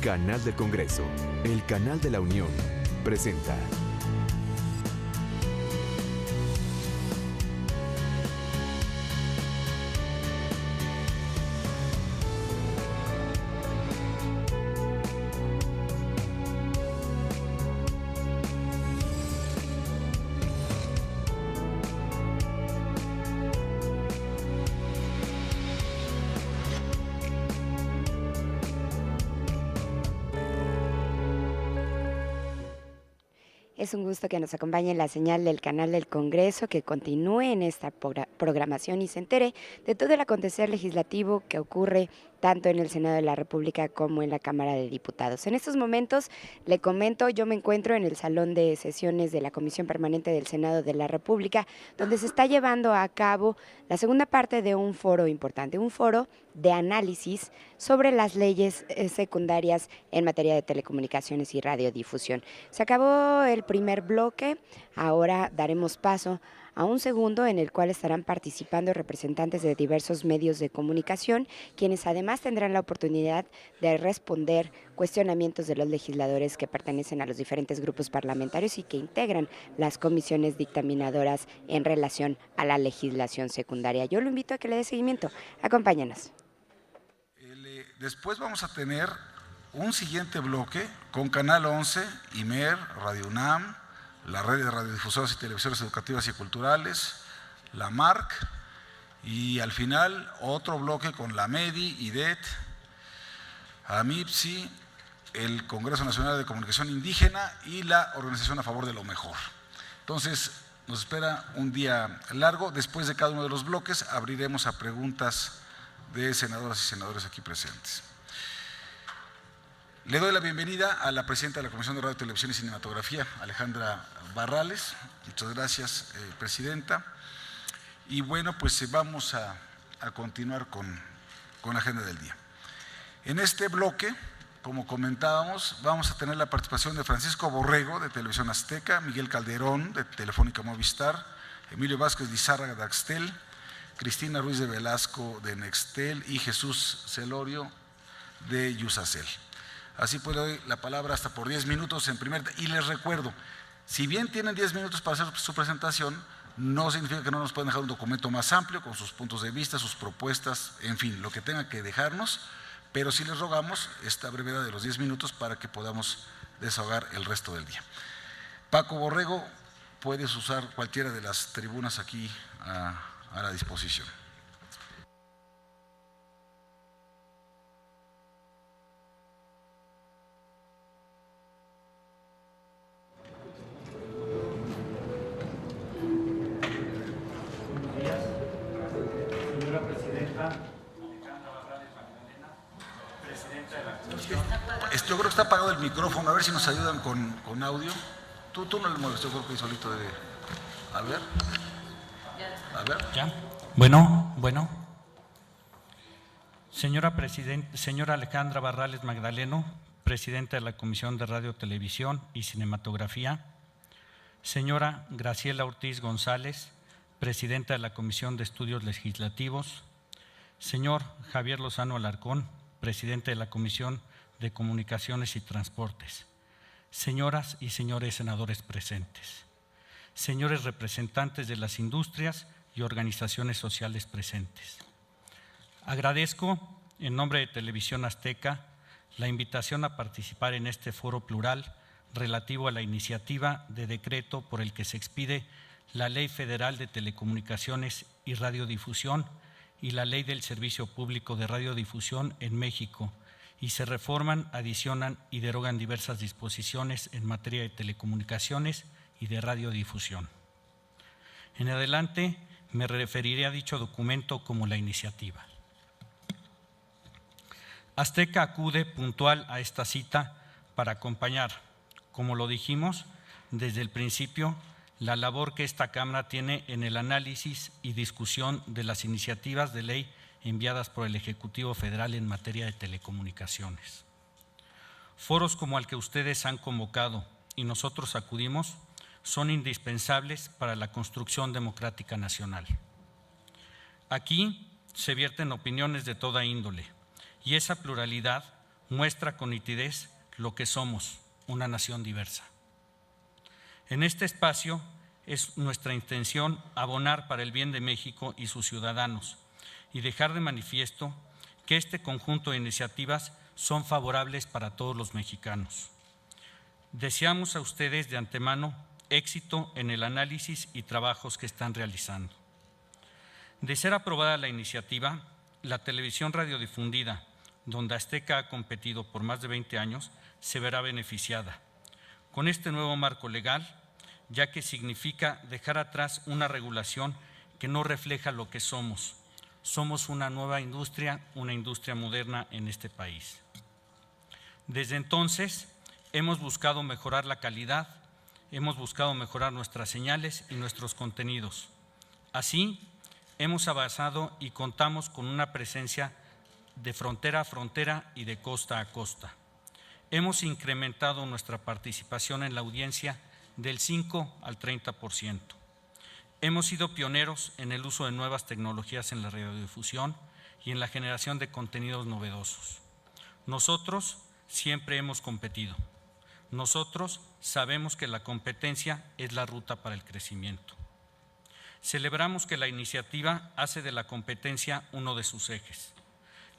Canal del Congreso, el canal de la Unión, presenta. Es un gusto que nos acompañe la señal del canal del Congreso, que continúe en esta programación y se entere de todo el acontecer legislativo que ocurre tanto en el Senado de la República como en la Cámara de Diputados. En estos momentos, le comento, yo me encuentro en el Salón de Sesiones de la Comisión Permanente del Senado de la República, donde se está llevando a cabo la segunda parte de un foro importante, un foro de análisis sobre las leyes secundarias en materia de telecomunicaciones y radiodifusión. Se acabó el primer bloque, ahora daremos paso a un segundo en el cual estarán participando representantes de diversos medios de comunicación, quienes además tendrán la oportunidad de responder cuestionamientos de los legisladores que pertenecen a los diferentes grupos parlamentarios y que integran las comisiones dictaminadoras en relación a la legislación secundaria. Yo lo invito a que le dé seguimiento. Acompáñanos. Después vamos a tener un siguiente bloque con Canal 11, IMER, Radio UNAM, la red de radiodifusoras y televisoras educativas y culturales, la MARC, y al final otro bloque con la MEDI, IDET, AMIPSI, el Congreso Nacional de Comunicación Indígena y la Organización a Favor de lo Mejor. Entonces, nos espera un día largo. Después de cada uno de los bloques abriremos a preguntas de senadoras y senadores aquí presentes. Le doy la bienvenida a la presidenta de la Comisión de Radio, Televisión y Cinematografía, Alejandra Barrales. Muchas gracias, presidenta. Y bueno, pues vamos a continuar con la agenda del día. En este bloque, como comentábamos, vamos a tener la participación de Francisco Borrego, de Televisión Azteca, Miguel Calderón, de Telefónica Movistar, Emilio Vázquez Lizárraga, de Axtel, Cristina Ruiz de Velasco, de Nextel, y Jesús Celorio, de Yusacel. Así pues, le doy la palabra hasta por 10 minutos en primer. Y les recuerdo, si bien tienen 10 minutos para hacer su presentación, no significa que no nos puedan dejar un documento más amplio con sus puntos de vista, sus propuestas, en fin, lo que tengan que dejarnos, pero sí les rogamos esta brevedad de los 10 minutos para que podamos desahogar el resto del día. Paco Borrego, puedes usar cualquiera de las tribunas aquí a la disposición. Yo creo que está apagado el micrófono, a ver si nos ayudan con audio. Tú no le mueves, yo creo que solito debe. A ver. ¿Ya? Bueno. Señora Alejandra Barrales Magdaleno, presidenta de la Comisión de Radio, Televisión y Cinematografía. Señora Graciela Ortiz González, presidenta de la Comisión de Estudios Legislativos. Señor Javier Lozano Alarcón, presidente de la Comisión de Comunicaciones y Transportes, señoras y señores senadores presentes, señores representantes de las industrias y organizaciones sociales presentes. Agradezco, en nombre de Televisión Azteca, la invitación a participar en este foro plural relativo a la iniciativa de decreto por el que se expide la Ley Federal de Telecomunicaciones y Radiodifusión y la Ley del Servicio Público de Radiodifusión en México, y se reforman, adicionan y derogan diversas disposiciones en materia de telecomunicaciones y de radiodifusión. En adelante me referiré a dicho documento como la iniciativa. Azteca acude puntual a esta cita para acompañar, como lo dijimos, desde el principio, la labor que esta Cámara tiene en el análisis y discusión de las iniciativas de ley enviadas por el Ejecutivo Federal en materia de telecomunicaciones. Foros como el que ustedes han convocado y nosotros acudimos son indispensables para la construcción democrática nacional. Aquí se vierten opiniones de toda índole y esa pluralidad muestra con nitidez lo que somos, una nación diversa. En este espacio es nuestra intención abonar para el bien de México y sus ciudadanos y dejar de manifiesto que este conjunto de iniciativas son favorables para todos los mexicanos. Deseamos a ustedes de antemano éxito en el análisis y trabajos que están realizando. De ser aprobada la iniciativa, la televisión radiodifundida, donde Azteca ha competido por más de 20 años, se verá beneficiada con este nuevo marco legal, ya que significa dejar atrás una regulación que no refleja lo que somos. Somos una nueva industria, una industria moderna en este país. Desde entonces, hemos buscado mejorar la calidad, hemos buscado mejorar nuestras señales y nuestros contenidos. Así, hemos avanzado y contamos con una presencia de frontera a frontera y de costa a costa. Hemos incrementado nuestra participación en la audiencia del 5 al 30%. Hemos sido pioneros en el uso de nuevas tecnologías en la radiodifusión y en la generación de contenidos novedosos. Nosotros siempre hemos competido. Nosotros sabemos que la competencia es la ruta para el crecimiento. Celebramos que la iniciativa hace de la competencia uno de sus ejes.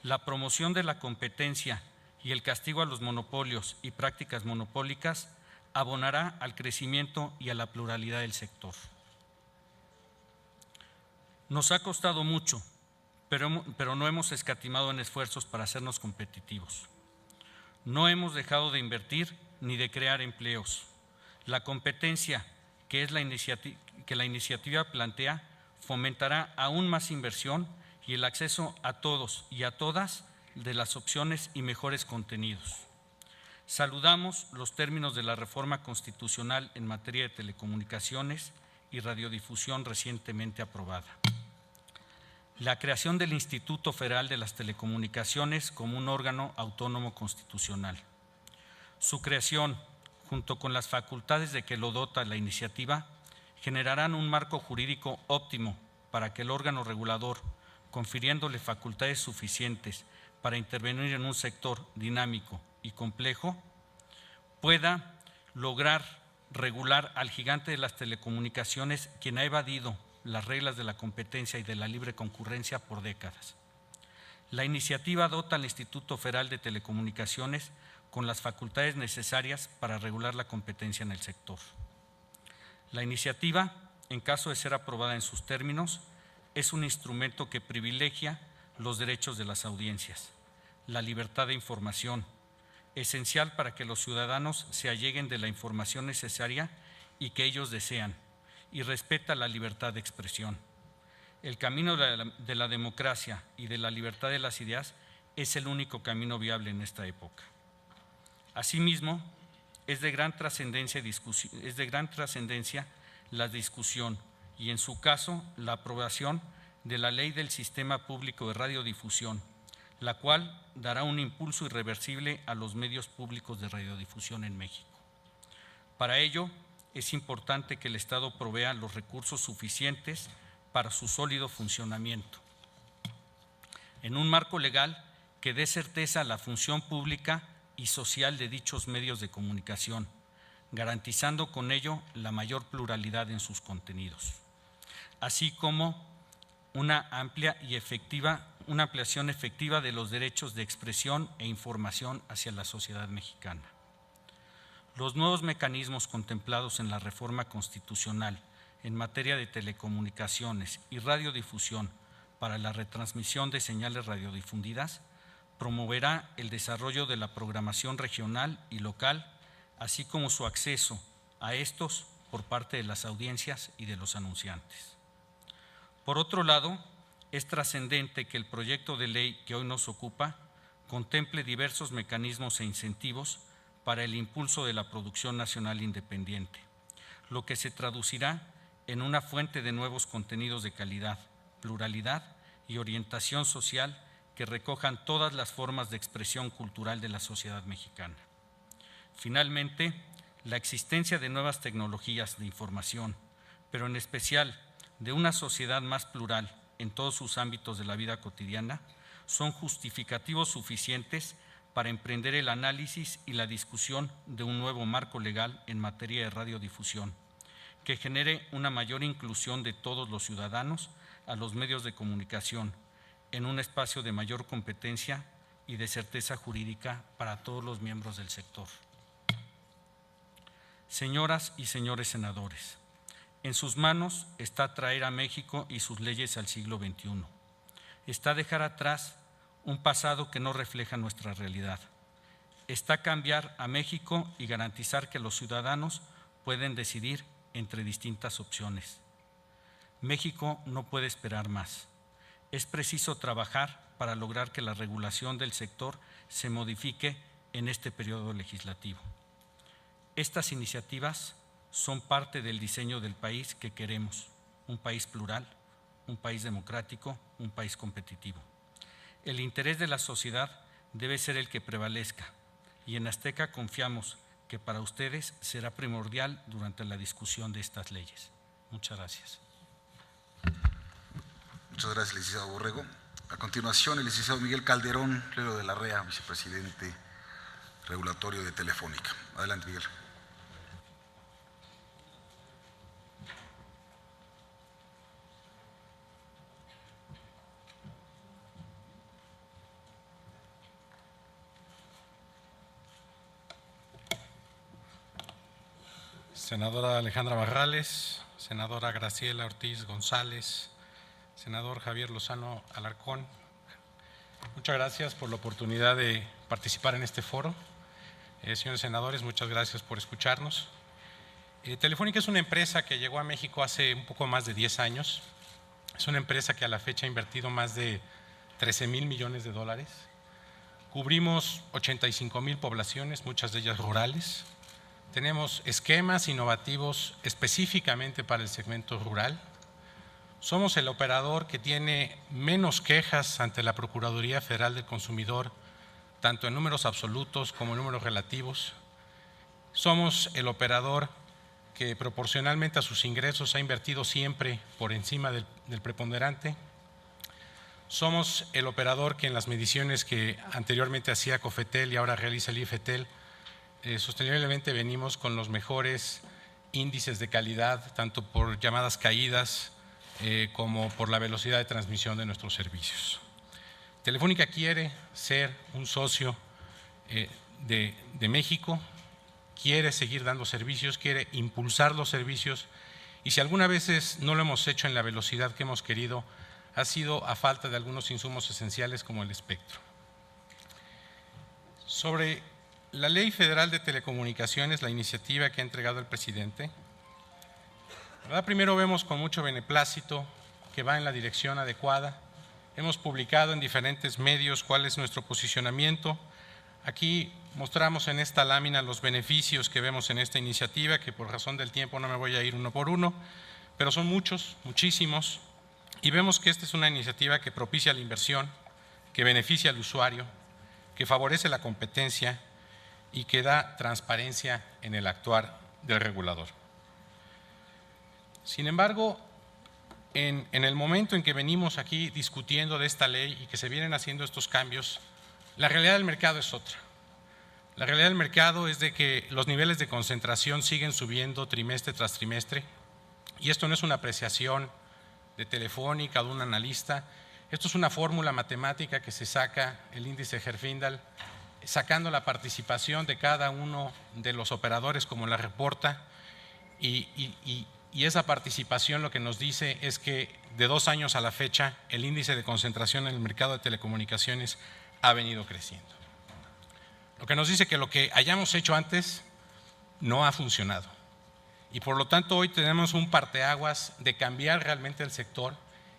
La promoción de la competencia y el castigo a los monopolios y prácticas monopólicas abonará al crecimiento y a la pluralidad del sector. Nos ha costado mucho, pero no hemos escatimado en esfuerzos para hacernos competitivos. No hemos dejado de invertir ni de crear empleos. La competencia que la iniciativa plantea fomentará aún más inversión y el acceso a todos y a todas de las opciones y mejores contenidos. Saludamos los términos de la reforma constitucional en materia de telecomunicaciones y radiodifusión recientemente aprobada. La creación del Instituto Federal de las Telecomunicaciones como un órgano autónomo constitucional. Su creación, junto con las facultades de que lo dota la iniciativa, generarán un marco jurídico óptimo para que el órgano regulador, confiriéndole facultades suficientes para intervenir en un sector dinámico y complejo, pueda lograr regular al gigante de las telecomunicaciones, quien ha evadido las reglas de la competencia y de la libre concurrencia por décadas. La iniciativa dota al Instituto Federal de Telecomunicaciones con las facultades necesarias para regular la competencia en el sector. La iniciativa, en caso de ser aprobada en sus términos, es un instrumento que privilegia los derechos de las audiencias, la libertad de información, esencial para que los ciudadanos se alleguen de la información necesaria y que ellos desean, y respeta la libertad de expresión. El camino de la democracia y de la libertad de las ideas es el único camino viable en esta época. Asimismo, es de gran trascendencia la discusión y, en su caso, la aprobación de la Ley del Sistema Público de Radiodifusión, la cual dará un impulso irreversible a los medios públicos de radiodifusión en México. Para ello, es importante que el Estado provea los recursos suficientes para su sólido funcionamiento, en un marco legal que dé certeza a la función pública y social de dichos medios de comunicación, garantizando con ello la mayor pluralidad en sus contenidos, así como una ampliación efectiva de los derechos de expresión e información hacia la sociedad mexicana. Los nuevos mecanismos contemplados en la reforma constitucional en materia de telecomunicaciones y radiodifusión para la retransmisión de señales radiodifundidas promoverá el desarrollo de la programación regional y local, así como su acceso a estos por parte de las audiencias y de los anunciantes. Por otro lado, es trascendente que el proyecto de ley que hoy nos ocupa contemple diversos mecanismos e incentivos para el impulso de la producción nacional independiente, lo que se traducirá en una fuente de nuevos contenidos de calidad, pluralidad y orientación social que recojan todas las formas de expresión cultural de la sociedad mexicana. Finalmente, la existencia de nuevas tecnologías de información, pero en especial de una sociedad más plural en todos sus ámbitos de la vida cotidiana, son justificativos suficientes para emprender el análisis y la discusión de un nuevo marco legal en materia de radiodifusión, que genere una mayor inclusión de todos los ciudadanos a los medios de comunicación, en un espacio de mayor competencia y de certeza jurídica para todos los miembros del sector. Señoras y señores senadores, en sus manos está traer a México y sus leyes al siglo XXI. Está dejar atrás un pasado que no refleja nuestra realidad. Está cambiar a México y garantizar que los ciudadanos pueden decidir entre distintas opciones. México no puede esperar más. Es preciso trabajar para lograr que la regulación del sector se modifique en este periodo legislativo. Estas iniciativas son parte del diseño del país que queremos, un país plural, un país democrático, un país competitivo. El interés de la sociedad debe ser el que prevalezca y en Azteca confiamos que para ustedes será primordial durante la discusión de estas leyes. Muchas gracias. Muchas gracias, licenciado Borrego. A continuación, el licenciado Miguel Calderón, Lelo de la REA, vicepresidente regulatorio de Telefónica. Adelante, Miguel. Senadora Alejandra Barrales, senadora Graciela Ortiz González, senador Javier Lozano Alarcón, muchas gracias por la oportunidad de participar en este foro. Señores senadores, muchas gracias por escucharnos. Telefónica es una empresa que llegó a México hace un poco más de 10 años. Es una empresa que a la fecha ha invertido más de 13,000 millones de dólares. Cubrimos 85,000 poblaciones, muchas de ellas rurales. Tenemos esquemas innovativos específicamente para el segmento rural. Somos el operador que tiene menos quejas ante la Procuraduría Federal del Consumidor, tanto en números absolutos como en números relativos. Somos el operador que proporcionalmente a sus ingresos ha invertido siempre por encima del preponderante. Somos el operador que en las mediciones que anteriormente hacía Cofetel y ahora realiza el IFETEL, sosteniblemente venimos con los mejores índices de calidad, tanto por llamadas caídas como por la velocidad de transmisión de nuestros servicios. Telefónica quiere ser un socio de México, quiere seguir dando servicios, quiere impulsar los servicios y si algunas veces no lo hemos hecho en la velocidad que hemos querido, ha sido a falta de algunos insumos esenciales como el espectro. Sobre la Ley Federal de Telecomunicaciones, la iniciativa que ha entregado el presidente, primero vemos con mucho beneplácito que va en la dirección adecuada. Hemos publicado en diferentes medios cuál es nuestro posicionamiento. Aquí mostramos en esta lámina los beneficios que vemos en esta iniciativa, que por razón del tiempo no me voy a ir uno por uno, pero son muchos, muchísimos, y vemos que esta es una iniciativa que propicia la inversión, que beneficia al usuario, que favorece la competencia y que da transparencia en el actuar del regulador. Sin embargo, en el momento en que venimos aquí discutiendo de esta ley y que se vienen haciendo estos cambios, la realidad del mercado es otra. La realidad del mercado es de que los niveles de concentración siguen subiendo trimestre tras trimestre y esto no es una apreciación de Telefónica o de un analista, esto es una fórmula matemática que se saca el índice Herfindahl, sacando la participación de cada uno de los operadores como la reporta y esa participación lo que nos dice es que de 2 años a la fecha el índice de concentración en el mercado de telecomunicaciones ha venido creciendo. Lo que nos dice que lo que hayamos hecho antes no ha funcionado y por lo tanto hoy tenemos un parteaguas de cambiar realmente el sector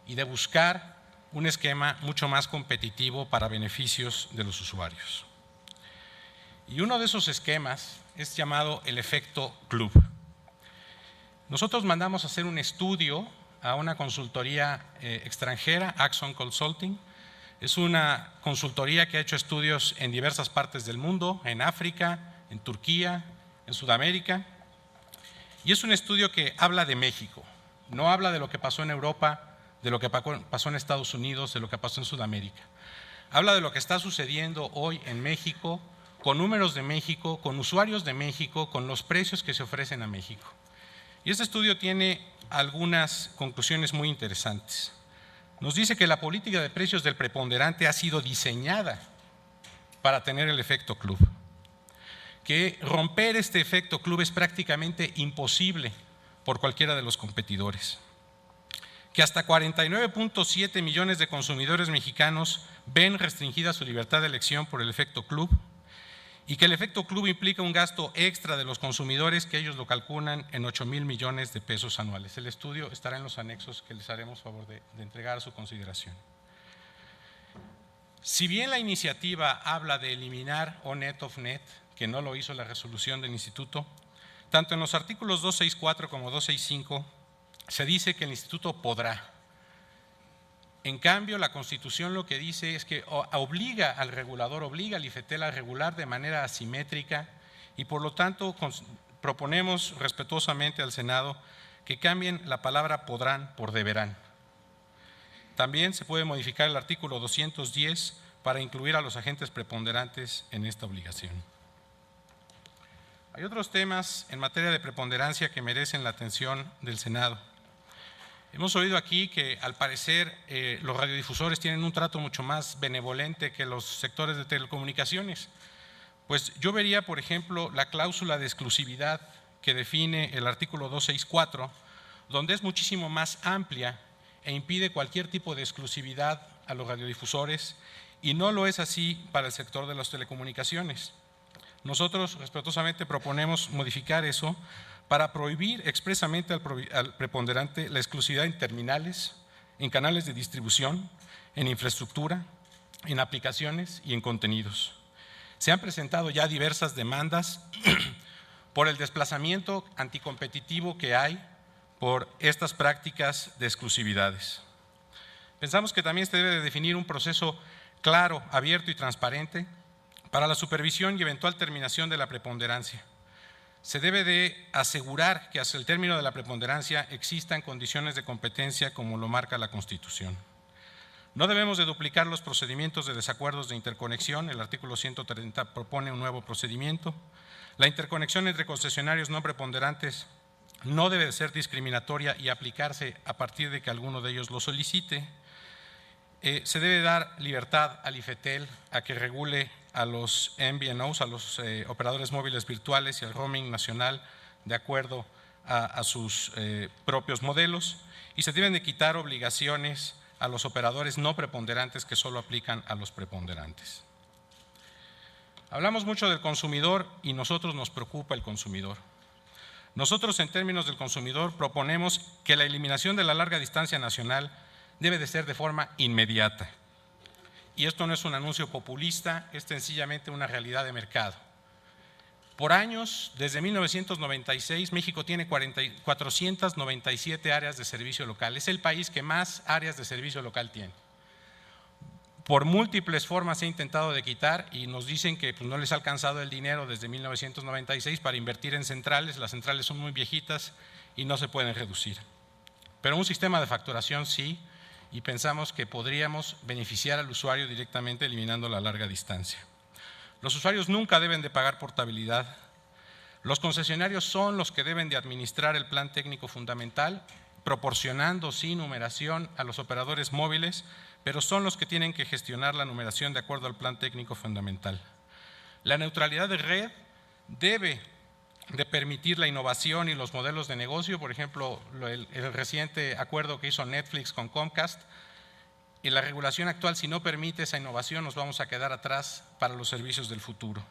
y de buscar un esquema mucho más competitivo para beneficios de los usuarios. Y uno de esos esquemas es llamado el efecto club. Nosotros mandamos a hacer un estudio a una consultoría extranjera, Axon Consulting. Es una consultoría que ha hecho estudios en diversas partes del mundo, en África, en Turquía, en Sudamérica. Y es un estudio que habla de México, no habla de lo que pasó en Europa, de lo que pasó en Estados Unidos, de lo que pasó en Sudamérica. habla de lo que está sucediendo hoy en México, con números de México, con usuarios de México, con los precios que se ofrecen a México. Y este estudio tiene algunas conclusiones muy interesantes. Nos dice que la política de precios del preponderante ha sido diseñada para tener el efecto club, que romper este efecto club es prácticamente imposible por cualquiera de los competidores, que hasta 49.7 millones de consumidores mexicanos ven restringida su libertad de elección por el efecto club, y que el efecto club implica un gasto extra de los consumidores que ellos lo calculan en 8,000 millones de pesos anuales. El estudio estará en los anexos que les haremos favor de entregar a su consideración. Si bien la iniciativa habla de eliminar O-Net, Off-Net, que no lo hizo la resolución del instituto, tanto en los artículos 264 como 265 se dice que el instituto podrá. En cambio, la Constitución lo que dice es que obliga al regulador, obliga al IFETEL a regular de manera asimétrica, y por lo tanto proponemos respetuosamente al Senado que cambien la palabra podrán por deberán. También se puede modificar el artículo 210 para incluir a los agentes preponderantes en esta obligación. Hay otros temas en materia de preponderancia que merecen la atención del Senado. Hemos oído aquí que al parecer los radiodifusores tienen un trato mucho más benevolente que los sectores de telecomunicaciones. Pues yo vería, por ejemplo, la cláusula de exclusividad que define el artículo 264, donde es muchísimo más amplia e impide cualquier tipo de exclusividad a los radiodifusores, y no lo es así para el sector de las telecomunicaciones. Nosotros respetuosamente proponemos modificar eso para prohibir expresamente al preponderante la exclusividad en terminales, en canales de distribución, en infraestructura, en aplicaciones y en contenidos. Se han presentado ya diversas demandas por el desplazamiento anticompetitivo que hay por estas prácticas de exclusividades. Pensamos que también se debe de definir un proceso claro, abierto y transparente para la supervisión y eventual terminación de la preponderancia. Se debe de asegurar que hasta el término de la preponderancia existan condiciones de competencia como lo marca la Constitución. No debemos de duplicar los procedimientos de desacuerdos de interconexión. El artículo 130 propone un nuevo procedimiento. La interconexión entre concesionarios no preponderantes no debe de ser discriminatoria y aplicarse a partir de que alguno de ellos lo solicite. Se debe dar libertad al IFETEL a que regule a los MVNOs, a los operadores móviles virtuales y al roaming nacional de acuerdo a sus propios modelos, y se deben de quitar obligaciones a los operadores no preponderantes que solo aplican a los preponderantes. Hablamos mucho del consumidor y nosotros nos preocupa el consumidor. Nosotros, en términos del consumidor, proponemos que la eliminación de la larga distancia nacional debe de ser de forma inmediata. Y esto no es un anuncio populista, es sencillamente una realidad de mercado. Por años, desde 1996, México tiene 497 áreas de servicio local. Es el país que más áreas de servicio local tiene. Por múltiples formas se ha intentado de quitar y nos dicen que no les ha alcanzado el dinero desde 1996 para invertir en centrales. Las centrales son muy viejitas y no se pueden reducir. Pero un sistema de facturación sí, y pensamos que podríamos beneficiar al usuario directamente eliminando la larga distancia. Los usuarios nunca deben de pagar portabilidad. Los concesionarios son los que deben de administrar el plan técnico fundamental, proporcionando sí numeración a los operadores móviles, pero son los que tienen que gestionar la numeración de acuerdo al plan técnico fundamental. La neutralidad de red debe de permitir la innovación y los modelos de negocio. Por ejemplo, el reciente acuerdo que hizo Netflix con Comcast, y la regulación actual, si no permite esa innovación, nos vamos a quedar atrás para los servicios del futuro.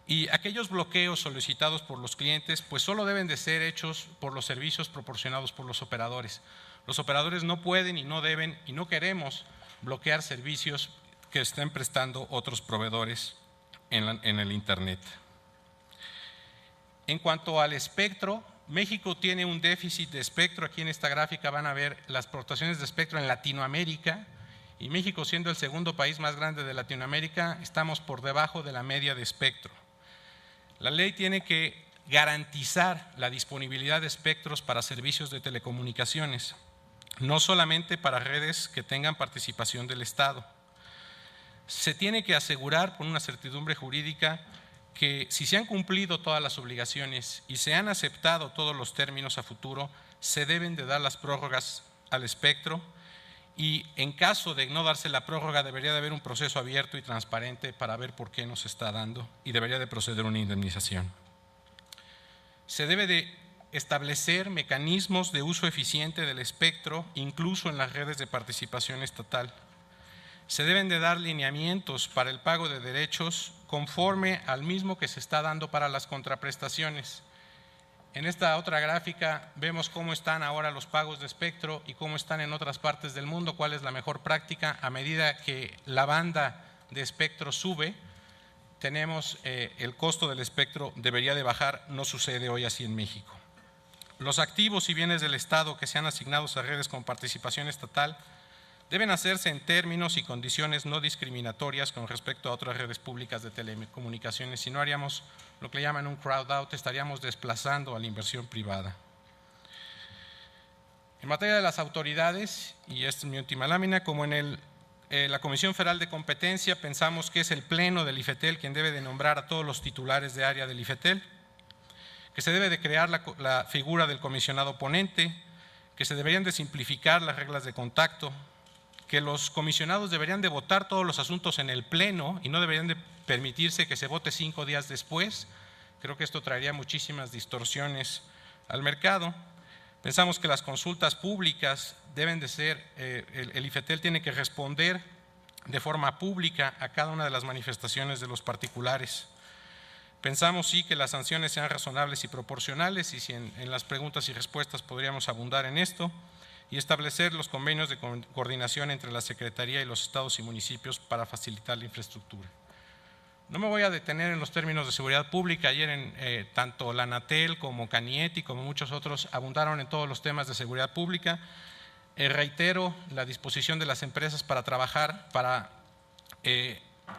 Y aquellos bloqueos solicitados por los clientes, pues solo deben de ser hechos por los servicios proporcionados por los operadores. Los operadores no pueden y no deben y no queremos bloquear servicios que estén prestando otros proveedores en el Internet. En cuanto al espectro, México tiene un déficit de espectro. Aquí en esta gráfica van a ver las aportaciones de espectro en Latinoamérica, y México, siendo el segundo país más grande de Latinoamérica, estamos por debajo de la media de espectro. La ley tiene que garantizar la disponibilidad de espectros para servicios de telecomunicaciones, no solamente para redes que tengan participación del Estado. se tiene que asegurar por una certidumbre jurídica que si se han cumplido todas las obligaciones y se han aceptado todos los términos a futuro, se deben de dar las prórrogas al espectro, y en caso de no darse la prórroga debería de haber un proceso abierto y transparente para ver por qué no se está dando, y debería de proceder una indemnización. Se debe de establecer mecanismos de uso eficiente del espectro, incluso en las redes de participación estatal. Se deben de dar lineamientos para el pago de derechos conforme al mismo que se está dando para las contraprestaciones. En esta otra gráfica vemos cómo están ahora los pagos de espectro y cómo están en otras partes del mundo, cuál es la mejor práctica. A medida que la banda de espectro sube, tenemos el costo del espectro debería de bajar, no sucede hoy así en México. Los activos y bienes del Estado que sean asignados a redes con participación estatal deben hacerse en términos y condiciones no discriminatorias con respecto a otras redes públicas de telecomunicaciones. Si no haríamos lo que le llaman un crowd out, estaríamos desplazando a la inversión privada. En materia de las autoridades, y esta es mi última lámina, como en la Comisión Federal de Competencia, pensamos que es el Pleno del IFETEL quien debe de nombrar a todos los titulares de área del IFETEL, que se debe de crear la figura del comisionado ponente, que se deberían de simplificar las reglas de contacto, que los comisionados deberían de votar todos los asuntos en el Pleno y no deberían de permitirse que se vote 5 días después. Creo que esto traería muchísimas distorsiones al mercado. Pensamos que las consultas públicas deben de ser, el IFETEL tiene que responder de forma pública a cada una de las manifestaciones de los particulares. Pensamos sí que las sanciones sean razonables y proporcionales, y si en las preguntas y respuestas podríamos abundar en esto, y establecer los convenios de coordinación entre la Secretaría y los estados y municipios para facilitar la infraestructura. No me voy a detener en los términos de seguridad pública. Ayer tanto la Anatel como Canieti como muchos otros abundaron en todos los temas de seguridad pública. Reitero la disposición de las empresas para trabajar, para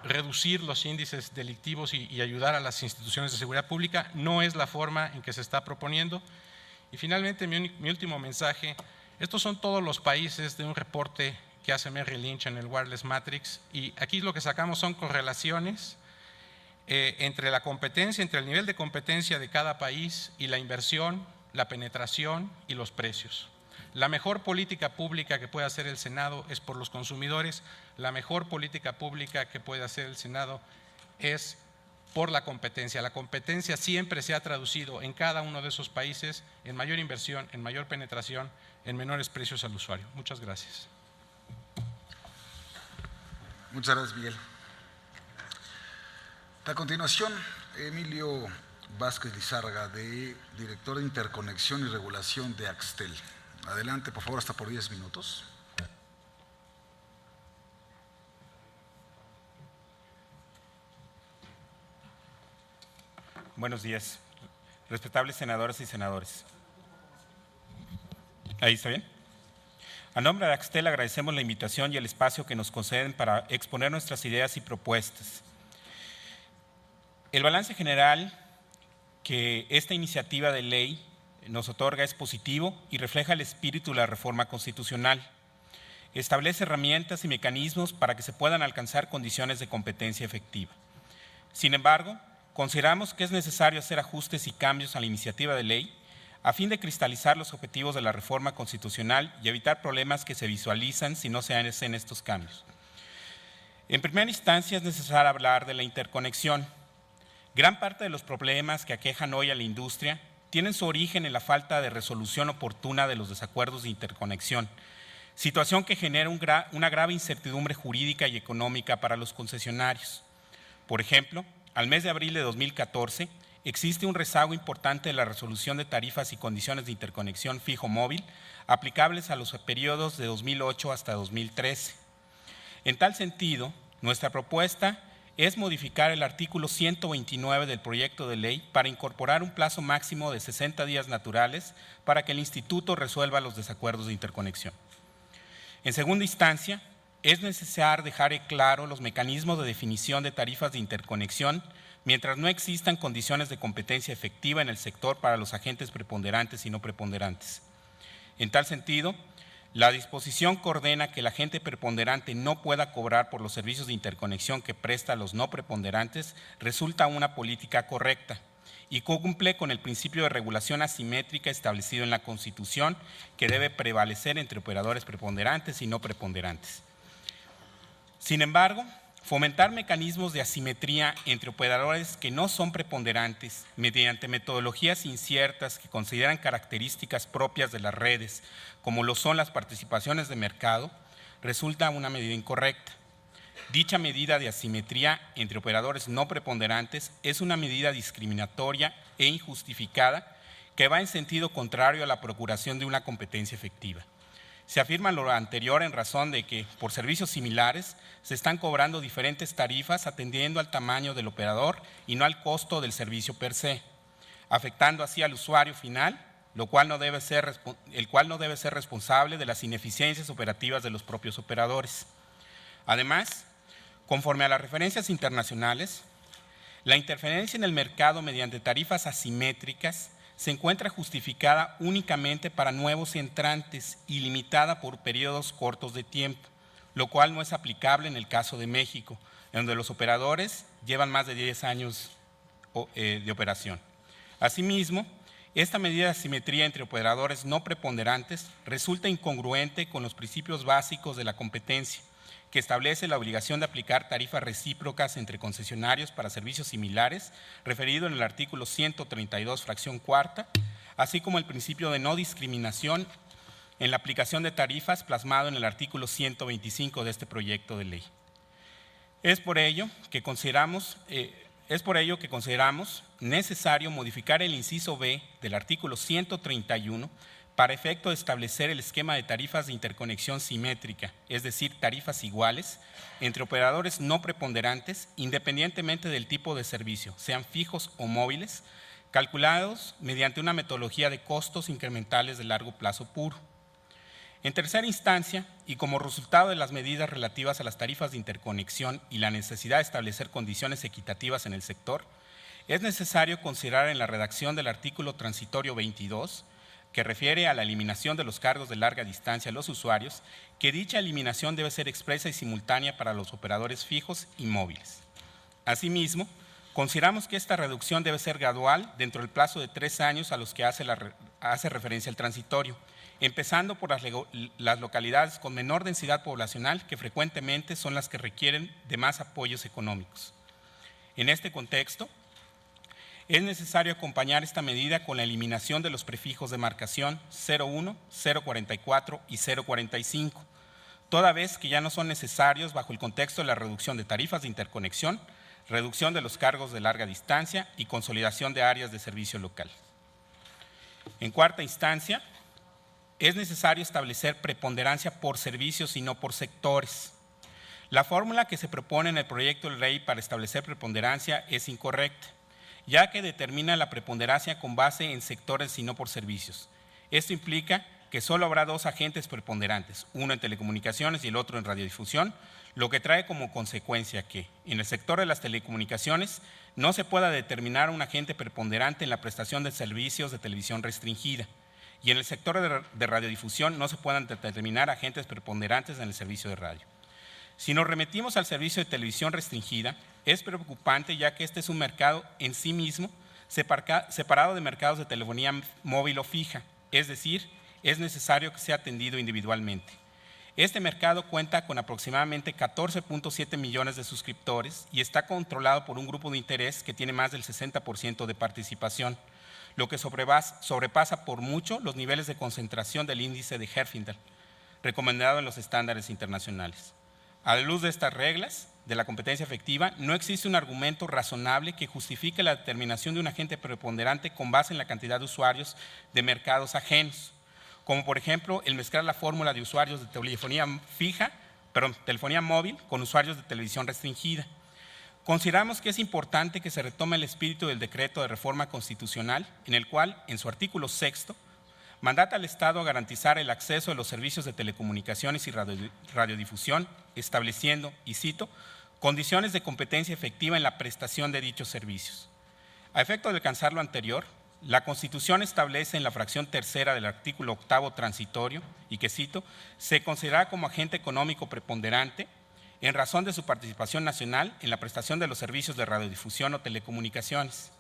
reducir los índices delictivos y ayudar a las instituciones de seguridad pública. No es la forma en que se está proponiendo. Y finalmente mi último mensaje. Estos son todos los países de un reporte que hace Merrill Lynch en el Wireless Matrix, y aquí lo que sacamos son correlaciones entre la competencia, entre el nivel de competencia de cada país y la inversión, la penetración y los precios. La mejor política pública que puede hacer el Senado es por los consumidores, la mejor política pública que puede hacer el Senado es por la competencia. La competencia siempre se ha traducido en cada uno de esos países en mayor inversión, en mayor penetración, en menores precios al usuario. Muchas gracias. Muchas gracias, Miguel. A continuación, Emilio Vázquez Lizárraga, director de Interconexión y Regulación de Axtel. Adelante, por favor, hasta por 10 minutos. Buenos días, respetables senadoras y senadores. ¿Ahí está bien? A nombre de Axtel agradecemos la invitación y el espacio que nos conceden para exponer nuestras ideas y propuestas. El balance general que esta iniciativa de ley nos otorga es positivo y refleja el espíritu de la reforma constitucional. Establece herramientas y mecanismos para que se puedan alcanzar condiciones de competencia efectiva. Sin embargo, consideramos que es necesario hacer ajustes y cambios a la iniciativa de ley a fin de cristalizar los objetivos de la reforma constitucional y evitar problemas que se visualizan si no se hacen estos cambios. En primera instancia, es necesario hablar de la interconexión. Gran parte de los problemas que aquejan hoy a la industria tienen su origen en la falta de resolución oportuna de los desacuerdos de interconexión, situación que genera una grave incertidumbre jurídica y económica para los concesionarios. Por ejemplo, al mes de abril de 2014, existe un rezago importante de la resolución de tarifas y condiciones de interconexión fijo-móvil aplicables a los periodos de 2008 hasta 2013. En tal sentido, nuestra propuesta es modificar el artículo 129 del proyecto de ley para incorporar un plazo máximo de 60 días naturales para que el Instituto resuelva los desacuerdos de interconexión. En segunda instancia, es necesario dejar claro los mecanismos de definición de tarifas de interconexión mientras no existan condiciones de competencia efectiva en el sector para los agentes preponderantes y no preponderantes. En tal sentido, La disposición que ordena que el agente preponderante no pueda cobrar por los servicios de interconexión que presta a los no preponderantes resulta una política correcta y cumple con el principio de regulación asimétrica establecido en la Constitución, que debe prevalecer entre operadores preponderantes y no preponderantes. Sin embargo, fomentar mecanismos de asimetría entre operadores que no son preponderantes mediante metodologías inciertas que consideran características propias de las redes, como lo son las participaciones de mercado, resulta una medida incorrecta. Dicha medida de asimetría entre operadores no preponderantes es una medida discriminatoria e injustificada que va en sentido contrario a la procuración de una competencia efectiva. Se afirma lo anterior en razón de que, por servicios similares, se están cobrando diferentes tarifas atendiendo al tamaño del operador y no al costo del servicio per se, afectando así al usuario final, el cual no debe ser responsable de las ineficiencias operativas de los propios operadores. Además, conforme a las referencias internacionales, la interferencia en el mercado mediante tarifas asimétricas se encuentra justificada únicamente para nuevos entrantes y limitada por periodos cortos de tiempo, lo cual no es aplicable en el caso de México, en donde los operadores llevan más de 10 años de operación. Asimismo, esta medida de asimetría entre operadores no preponderantes resulta incongruente con los principios básicos de la competencia, que establece la obligación de aplicar tarifas recíprocas entre concesionarios para servicios similares, referido en el artículo 132, fracción cuarta, así como el principio de no discriminación en la aplicación de tarifas plasmado en el artículo 125 de este proyecto de ley. Es por ello que consideramos necesario modificar el inciso B del artículo 131 para efecto de establecer el esquema de tarifas de interconexión simétrica, es decir, tarifas iguales, entre operadores no preponderantes, independientemente del tipo de servicio, sean fijos o móviles, calculados mediante una metodología de costos incrementales de largo plazo puro. En tercera instancia, y como resultado de las medidas relativas a las tarifas de interconexión y la necesidad de establecer condiciones equitativas en el sector, es necesario considerar en la redacción del artículo transitorio 22, que refiere a la eliminación de los cargos de larga distancia a los usuarios, que dicha eliminación debe ser expresa y simultánea para los operadores fijos y móviles. Asimismo, consideramos que esta reducción debe ser gradual dentro del plazo de 3 años a los que hace referencia el transitorio, empezando por las localidades con menor densidad poblacional, que frecuentemente son las que requieren de más apoyos económicos. En este contexto, es necesario acompañar esta medida con la eliminación de los prefijos de marcación 01, 044 y 045, toda vez que ya no son necesarios bajo el contexto de la reducción de tarifas de interconexión, reducción de los cargos de larga distancia y consolidación de áreas de servicio local. En cuarta instancia, es necesario establecer preponderancia por servicios y no por sectores. La fórmula que se propone en el proyecto de ley para establecer preponderancia es incorrecta, ya que determina la preponderancia con base en sectores y no por servicios. Esto implica que solo habrá 2 agentes preponderantes, uno en telecomunicaciones y el otro en radiodifusión, lo que trae como consecuencia que en el sector de las telecomunicaciones no se pueda determinar un agente preponderante en la prestación de servicios de televisión restringida, y en el sector de radiodifusión no se puedan determinar agentes preponderantes en el servicio de radio. Si nos remitimos al servicio de televisión restringida, es preocupante ya que este es un mercado en sí mismo separado de mercados de telefonía móvil o fija, es decir, es necesario que sea atendido individualmente. Este mercado cuenta con aproximadamente 14.7 millones de suscriptores y está controlado por un grupo de interés que tiene más del 60% de participación, lo que sobrepasa por mucho los niveles de concentración del índice de Herfindahl, recomendado en los estándares internacionales. A la luz de estas reglas de la competencia efectiva, no existe un argumento razonable que justifique la determinación de un agente preponderante con base en la cantidad de usuarios de mercados ajenos, como por ejemplo el mezclar la fórmula de usuarios de telefonía móvil con usuarios de televisión restringida. Consideramos que es importante que se retome el espíritu del decreto de reforma constitucional, en el cual, en su artículo 6, mandata al Estado a garantizar el acceso a los servicios de telecomunicaciones y radiodifusión, estableciendo, y cito, condiciones de competencia efectiva en la prestación de dichos servicios. A efecto de alcanzar lo anterior, La Constitución establece en la fracción tercera del artículo octavo transitorio, y que cito, se considera como agente económico preponderante en razón de su participación nacional en la prestación de los servicios de radiodifusión o telecomunicaciones.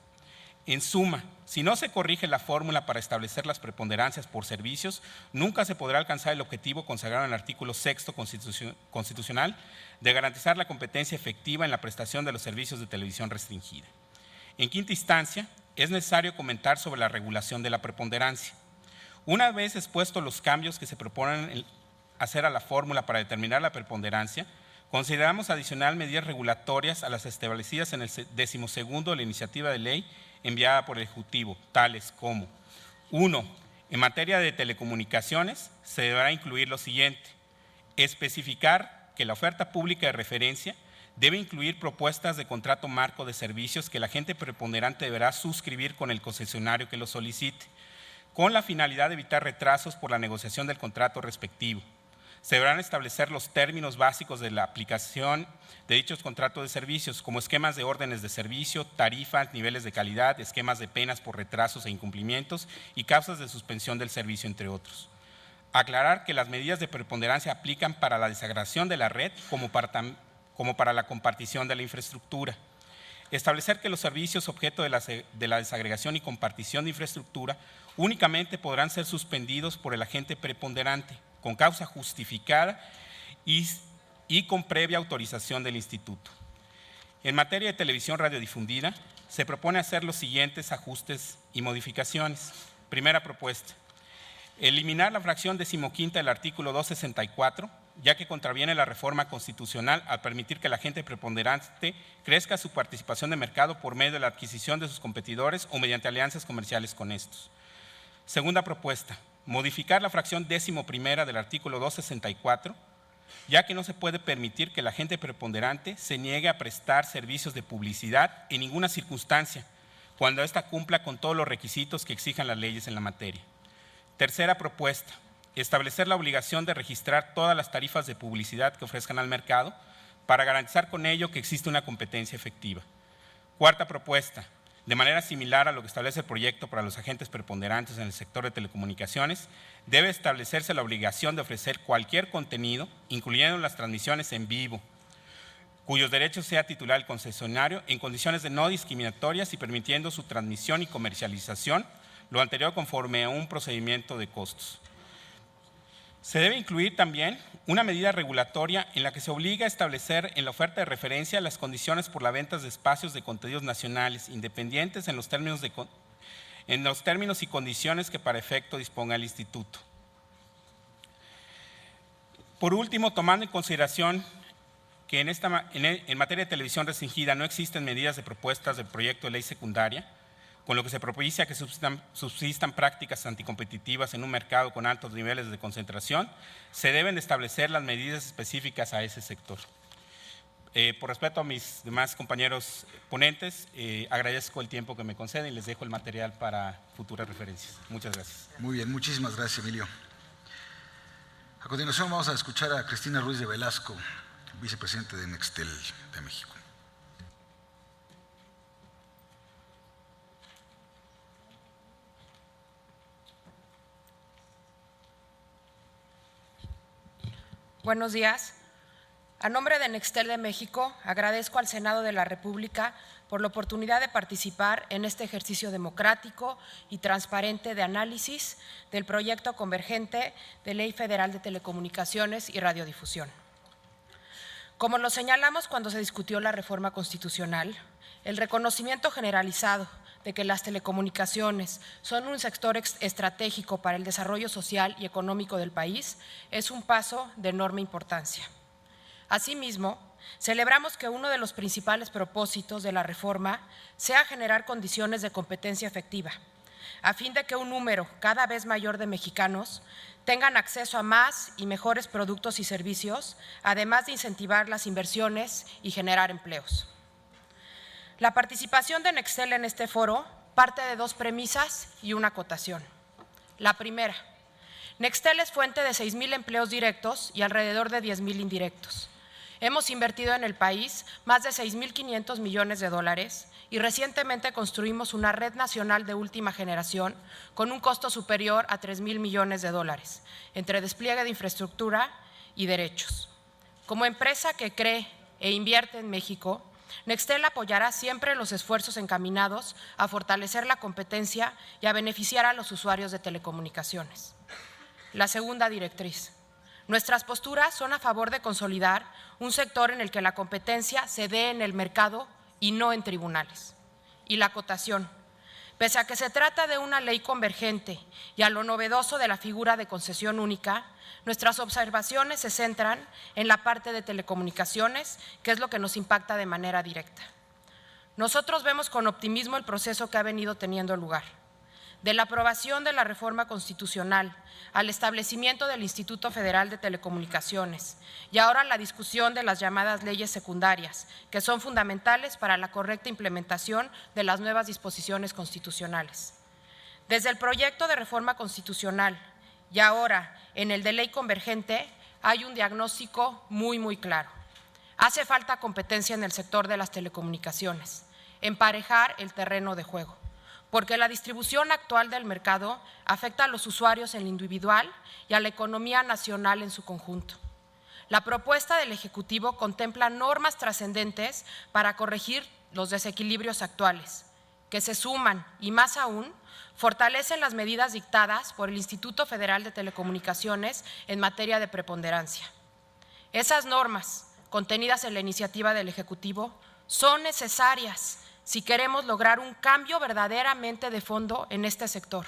En suma, si no se corrige la fórmula para establecer las preponderancias por servicios, nunca se podrá alcanzar el objetivo consagrado en el artículo sexto constitucional de garantizar la competencia efectiva en la prestación de los servicios de televisión restringida. En quinta instancia, es necesario comentar sobre la regulación de la preponderancia. Una vez expuestos los cambios que se proponen hacer a la fórmula para determinar la preponderancia, consideramos adicional medidas regulatorias a las establecidas en el 12º de la iniciativa de ley enviada por el Ejecutivo, tales como: 1. En materia de telecomunicaciones se deberá incluir lo siguiente: especificar que la oferta pública de referencia debe incluir propuestas de contrato marco de servicios que el agente preponderante deberá suscribir con el concesionario que lo solicite, con la finalidad de evitar retrasos por la negociación del contrato respectivo. Se deberán establecer los términos básicos de la aplicación de dichos contratos de servicios, como esquemas de órdenes de servicio, tarifas, niveles de calidad, esquemas de penas por retrasos e incumplimientos y causas de suspensión del servicio, entre otros. Aclarar que las medidas de preponderancia aplican para la desagregación de la red como para la compartición de la infraestructura. Establecer que los servicios objeto de la desagregación y compartición de infraestructura únicamente podrán ser suspendidos por el agente preponderante, con causa justificada y con previa autorización del Instituto. En materia de televisión radiodifundida, se propone hacer los siguientes ajustes y modificaciones. Primera propuesta: eliminar la fracción 15ª del artículo 264, ya que contraviene la reforma constitucional al permitir que el agente preponderante crezca su participación de mercado por medio de la adquisición de sus competidores o mediante alianzas comerciales con estos. Segunda propuesta: modificar la fracción 11ª del artículo 264, ya que no se puede permitir que el agente preponderante se niegue a prestar servicios de publicidad en ninguna circunstancia, cuando ésta cumpla con todos los requisitos que exijan las leyes en la materia. Tercera propuesta: establecer la obligación de registrar todas las tarifas de publicidad que ofrezcan al mercado para garantizar con ello que existe una competencia efectiva. Cuarta propuesta: de manera similar a lo que establece el proyecto para los agentes preponderantes en el sector de telecomunicaciones, debe establecerse la obligación de ofrecer cualquier contenido, incluyendo las transmisiones en vivo, cuyos derechos sea titular el concesionario, en condiciones de no discriminatorias y permitiendo su transmisión y comercialización, lo anterior conforme a un procedimiento de costos. Se debe incluir también una medida regulatoria en la que se obliga a establecer en la oferta de referencia las condiciones por la venta de espacios de contenidos nacionales independientes en los términos y condiciones que para efecto disponga el Instituto. Por último, tomando en consideración que en materia de televisión restringida no existen medidas de propuestas del proyecto de ley secundaria, con lo que se propicia que subsistan prácticas anticompetitivas en un mercado con altos niveles de concentración, se deben establecer las medidas específicas a ese sector. Por respeto a mis demás compañeros ponentes, agradezco el tiempo que me conceden y les dejo el material para futuras referencias. Muchas gracias. Muy bien, muchísimas gracias, Emilio. A continuación vamos a escuchar a Cristina Ruiz de Velasco, vicepresidente de Nextel de México. Buenos días. A nombre de Nextel de México, agradezco al Senado de la República por la oportunidad de participar en este ejercicio democrático y transparente de análisis del proyecto convergente de Ley Federal de Telecomunicaciones y Radiodifusión. Como lo señalamos cuando se discutió la reforma constitucional, el reconocimiento generalizado de que las telecomunicaciones son un sector estratégico para el desarrollo social y económico del país es un paso de enorme importancia. Asimismo, celebramos que uno de los principales propósitos de la reforma sea generar condiciones de competencia efectiva, a fin de que un número cada vez mayor de mexicanos tengan acceso a más y mejores productos y servicios, además de incentivar las inversiones y generar empleos. La participación de Nextel en este foro parte de dos premisas y una acotación. La primera, Nextel es fuente de 6,000 empleos directos y alrededor de 10,000 indirectos. Hemos invertido en el país más de 6.500 millones de dólares y recientemente construimos una red nacional de última generación con un costo superior a 3.000 millones de dólares, entre despliegue de infraestructura y derechos. Como empresa que cree e invierte en México, Nextel apoyará siempre los esfuerzos encaminados a fortalecer la competencia y a beneficiar a los usuarios de telecomunicaciones. La segunda directriz. Nuestras posturas son a favor de consolidar un sector en el que la competencia se dé en el mercado y no en tribunales. Y la acotación. Pese a que se trata de una ley convergente y a lo novedoso de la figura de concesión única, nuestras observaciones se centran en la parte de telecomunicaciones, que es lo que nos impacta de manera directa. Nosotros vemos con optimismo el proceso que ha venido teniendo lugar. De la aprobación de la reforma constitucional al establecimiento del Instituto Federal de Telecomunicaciones y ahora la discusión de las llamadas leyes secundarias, que son fundamentales para la correcta implementación de las nuevas disposiciones constitucionales. Desde el proyecto de reforma constitucional y ahora en el de ley convergente hay un diagnóstico muy claro. Hace falta competencia en el sector de las telecomunicaciones, emparejar el terreno de juego, porque la distribución actual del mercado afecta a los usuarios en lo individual y a la economía nacional en su conjunto. La propuesta del Ejecutivo contempla normas trascendentes para corregir los desequilibrios actuales, que se suman y más aún fortalecen las medidas dictadas por el Instituto Federal de Telecomunicaciones en materia de preponderancia. Esas normas, contenidas en la iniciativa del Ejecutivo, son necesarias si queremos lograr un cambio verdaderamente de fondo en este sector.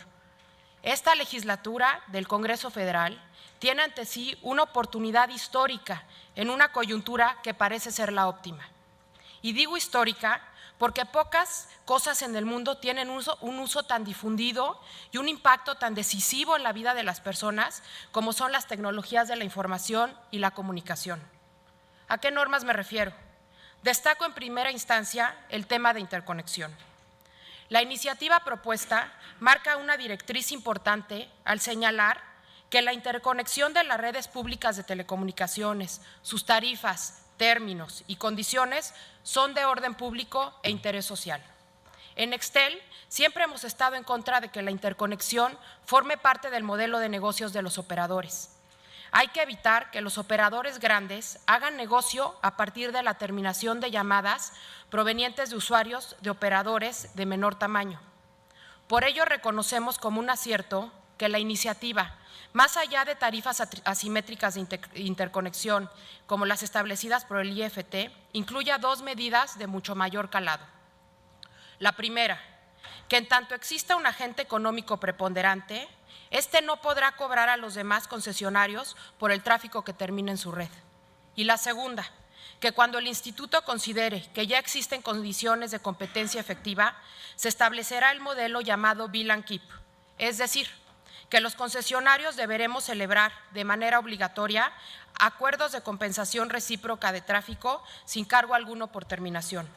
Esta legislatura del Congreso Federal tiene ante sí una oportunidad histórica en una coyuntura que parece ser la óptima. Y digo histórica porque pocas cosas en el mundo tienen un uso tan difundido y un impacto tan decisivo en la vida de las personas como son las tecnologías de la información y la comunicación. ¿A qué normas me refiero? Destaco en primera instancia el tema de interconexión. La iniciativa propuesta marca una directriz importante al señalar que la interconexión de las redes públicas de telecomunicaciones, sus tarifas, términos y condiciones son de orden público e interés social. En Nextel siempre hemos estado en contra de que la interconexión forme parte del modelo de negocios de los operadores. Hay que evitar que los operadores grandes hagan negocio a partir de la terminación de llamadas provenientes de usuarios de operadores de menor tamaño. Por ello reconocemos como un acierto que la iniciativa, más allá de tarifas asimétricas de interconexión, como las establecidas por el IFT, incluya dos medidas de mucho mayor calado. La primera, que en tanto exista un agente económico preponderante, este no podrá cobrar a los demás concesionarios por el tráfico que termine en su red. Y la segunda, que cuando el instituto considere que ya existen condiciones de competencia efectiva, se establecerá el modelo llamado Bill and Keep, es decir, que los concesionarios deberemos celebrar de manera obligatoria acuerdos de compensación recíproca de tráfico sin cargo alguno por terminación.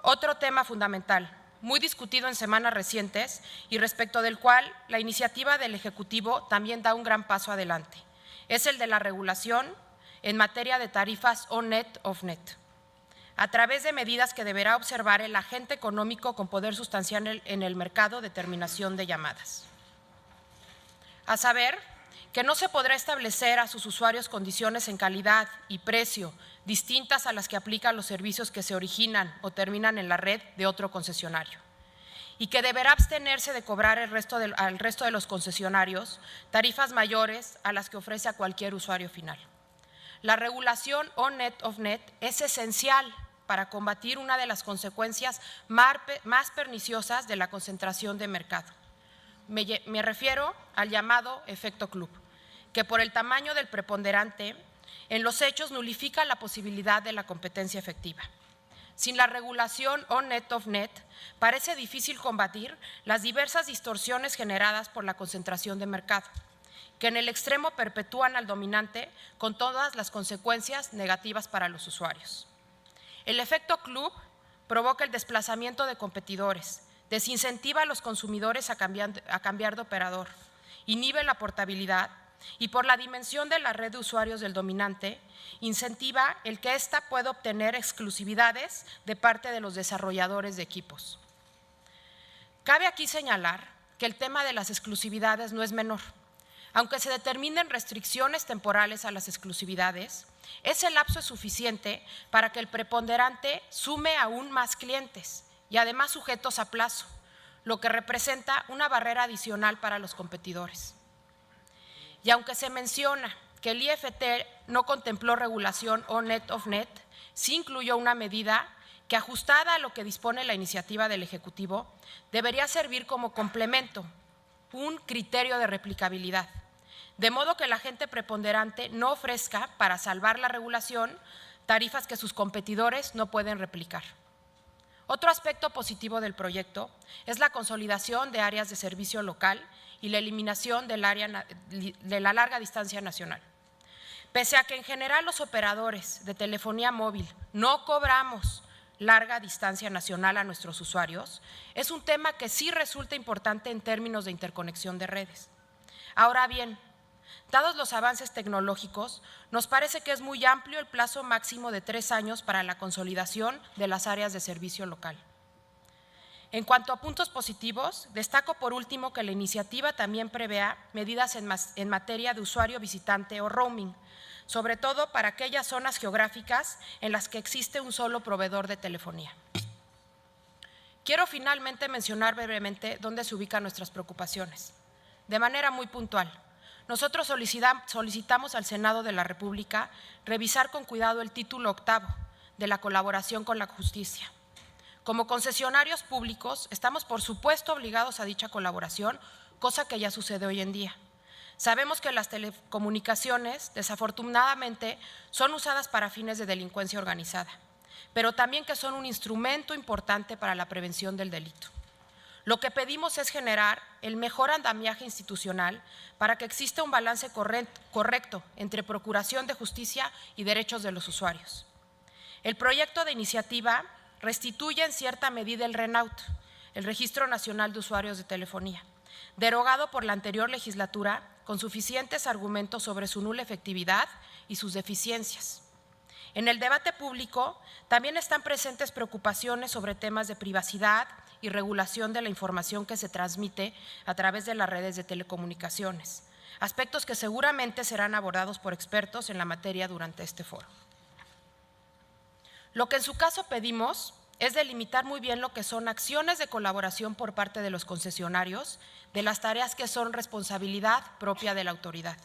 Otro tema fundamental, muy discutido en semanas recientes y respecto del cual la iniciativa del Ejecutivo también da un gran paso adelante, es el de la regulación en materia de tarifas on-net, off-net, a través de medidas que deberá observar el agente económico con poder sustancial en el mercado de terminación de llamadas. A saber, que no se podrá establecer a sus usuarios condiciones en calidad y precio distintas a las que aplican los servicios que se originan o terminan en la red de otro concesionario, y que deberá abstenerse de cobrar al resto de los concesionarios tarifas mayores a las que ofrece a cualquier usuario final. La regulación on-net, off-net es esencial para combatir una de las consecuencias más perniciosas de la concentración de mercado. Me refiero al llamado efecto club, que por el tamaño del preponderante, en los hechos nulifica la posibilidad de la competencia efectiva. Sin la regulación on-net, off-net, parece difícil combatir las diversas distorsiones generadas por la concentración de mercado, que en el extremo perpetúan al dominante con todas las consecuencias negativas para los usuarios. El efecto club provoca el desplazamiento de competidores, desincentiva a los consumidores a cambiar de operador, inhibe la portabilidad y por la dimensión de la red de usuarios del dominante, incentiva el que ésta pueda obtener exclusividades de parte de los desarrolladores de equipos. Cabe aquí señalar que el tema de las exclusividades no es menor. Aunque se determinen restricciones temporales a las exclusividades, ese lapso es suficiente para que el preponderante sume aún más clientes y además sujetos a plazo, lo que representa una barrera adicional para los competidores. Y aunque se menciona que el IFT no contempló regulación o net of net, sí incluyó una medida que, ajustada a lo que dispone la iniciativa del Ejecutivo, debería servir como complemento, un criterio de replicabilidad, de modo que el agente preponderante no ofrezca, para salvar la regulación, tarifas que sus competidores no pueden replicar. Otro aspecto positivo del proyecto es la consolidación de áreas de servicio local y la eliminación de la larga distancia nacional. Pese a que en general los operadores de telefonía móvil no cobramos larga distancia nacional a nuestros usuarios, es un tema que sí resulta importante en términos de interconexión de redes. Ahora bien, dados los avances tecnológicos, nos parece que es muy amplio el plazo máximo de 3 años para la consolidación de las áreas de servicio local. En cuanto a puntos positivos, destaco por último que la iniciativa también prevea medidas en materia de usuario visitante o roaming, sobre todo para aquellas zonas geográficas en las que existe un solo proveedor de telefonía. Quiero finalmente mencionar brevemente dónde se ubican nuestras preocupaciones. De manera muy puntual, nosotros solicitamos al Senado de la República revisar con cuidado el título 8º de la colaboración con la justicia. Como concesionarios públicos, estamos por supuesto obligados a dicha colaboración, cosa que ya sucede hoy en día. Sabemos que las telecomunicaciones, desafortunadamente, son usadas para fines de delincuencia organizada, pero también que son un instrumento importante para la prevención del delito. Lo que pedimos es generar el mejor andamiaje institucional para que exista un balance correcto entre procuración de justicia y derechos de los usuarios. El proyecto de iniciativa restituye en cierta medida el RENAUT, el Registro Nacional de Usuarios de Telefonía, derogado por la anterior legislatura con suficientes argumentos sobre su nula efectividad y sus deficiencias. En el debate público también están presentes preocupaciones sobre temas de privacidad y regulación de la información que se transmite a través de las redes de telecomunicaciones, aspectos que seguramente serán abordados por expertos en la materia durante este foro. Lo que en su caso pedimos es delimitar muy bien lo que son acciones de colaboración por parte de los concesionarios de las tareas que son responsabilidad propia de la autoridad.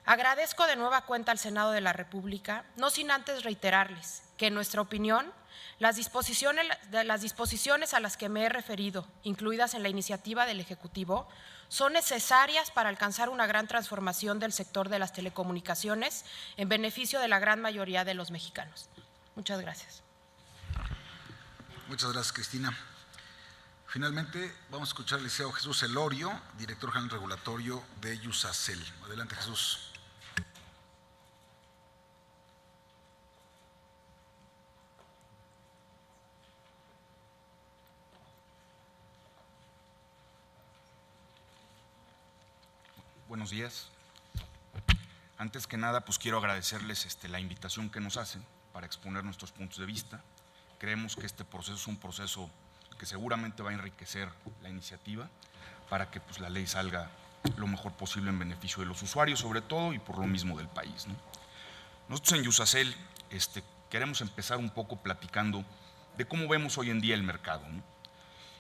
Agradezco de nueva cuenta al Senado de la República, no sin antes reiterarles que, en nuestra opinión, las disposiciones a las que me he referido, incluidas en la iniciativa del Ejecutivo, son necesarias para alcanzar una gran transformación del sector de las telecomunicaciones en beneficio de la gran mayoría de los mexicanos. Muchas gracias. Muchas gracias, Cristina. Finalmente, vamos a escuchar al licenciado Jesús Elorio, director general regulatorio de Yusacel. Adelante, Jesús. Buenos días. Antes que nada, pues quiero agradecerles la invitación que nos hacen para exponer nuestros puntos de vista. Creemos que este proceso es un proceso que seguramente va a enriquecer la iniciativa para que pues, la ley salga lo mejor posible en beneficio de los usuarios, sobre todo, y por lo mismo del país, ¿no? Nosotros en Yusacel queremos empezar un poco platicando de cómo vemos hoy en día el mercado, ¿no?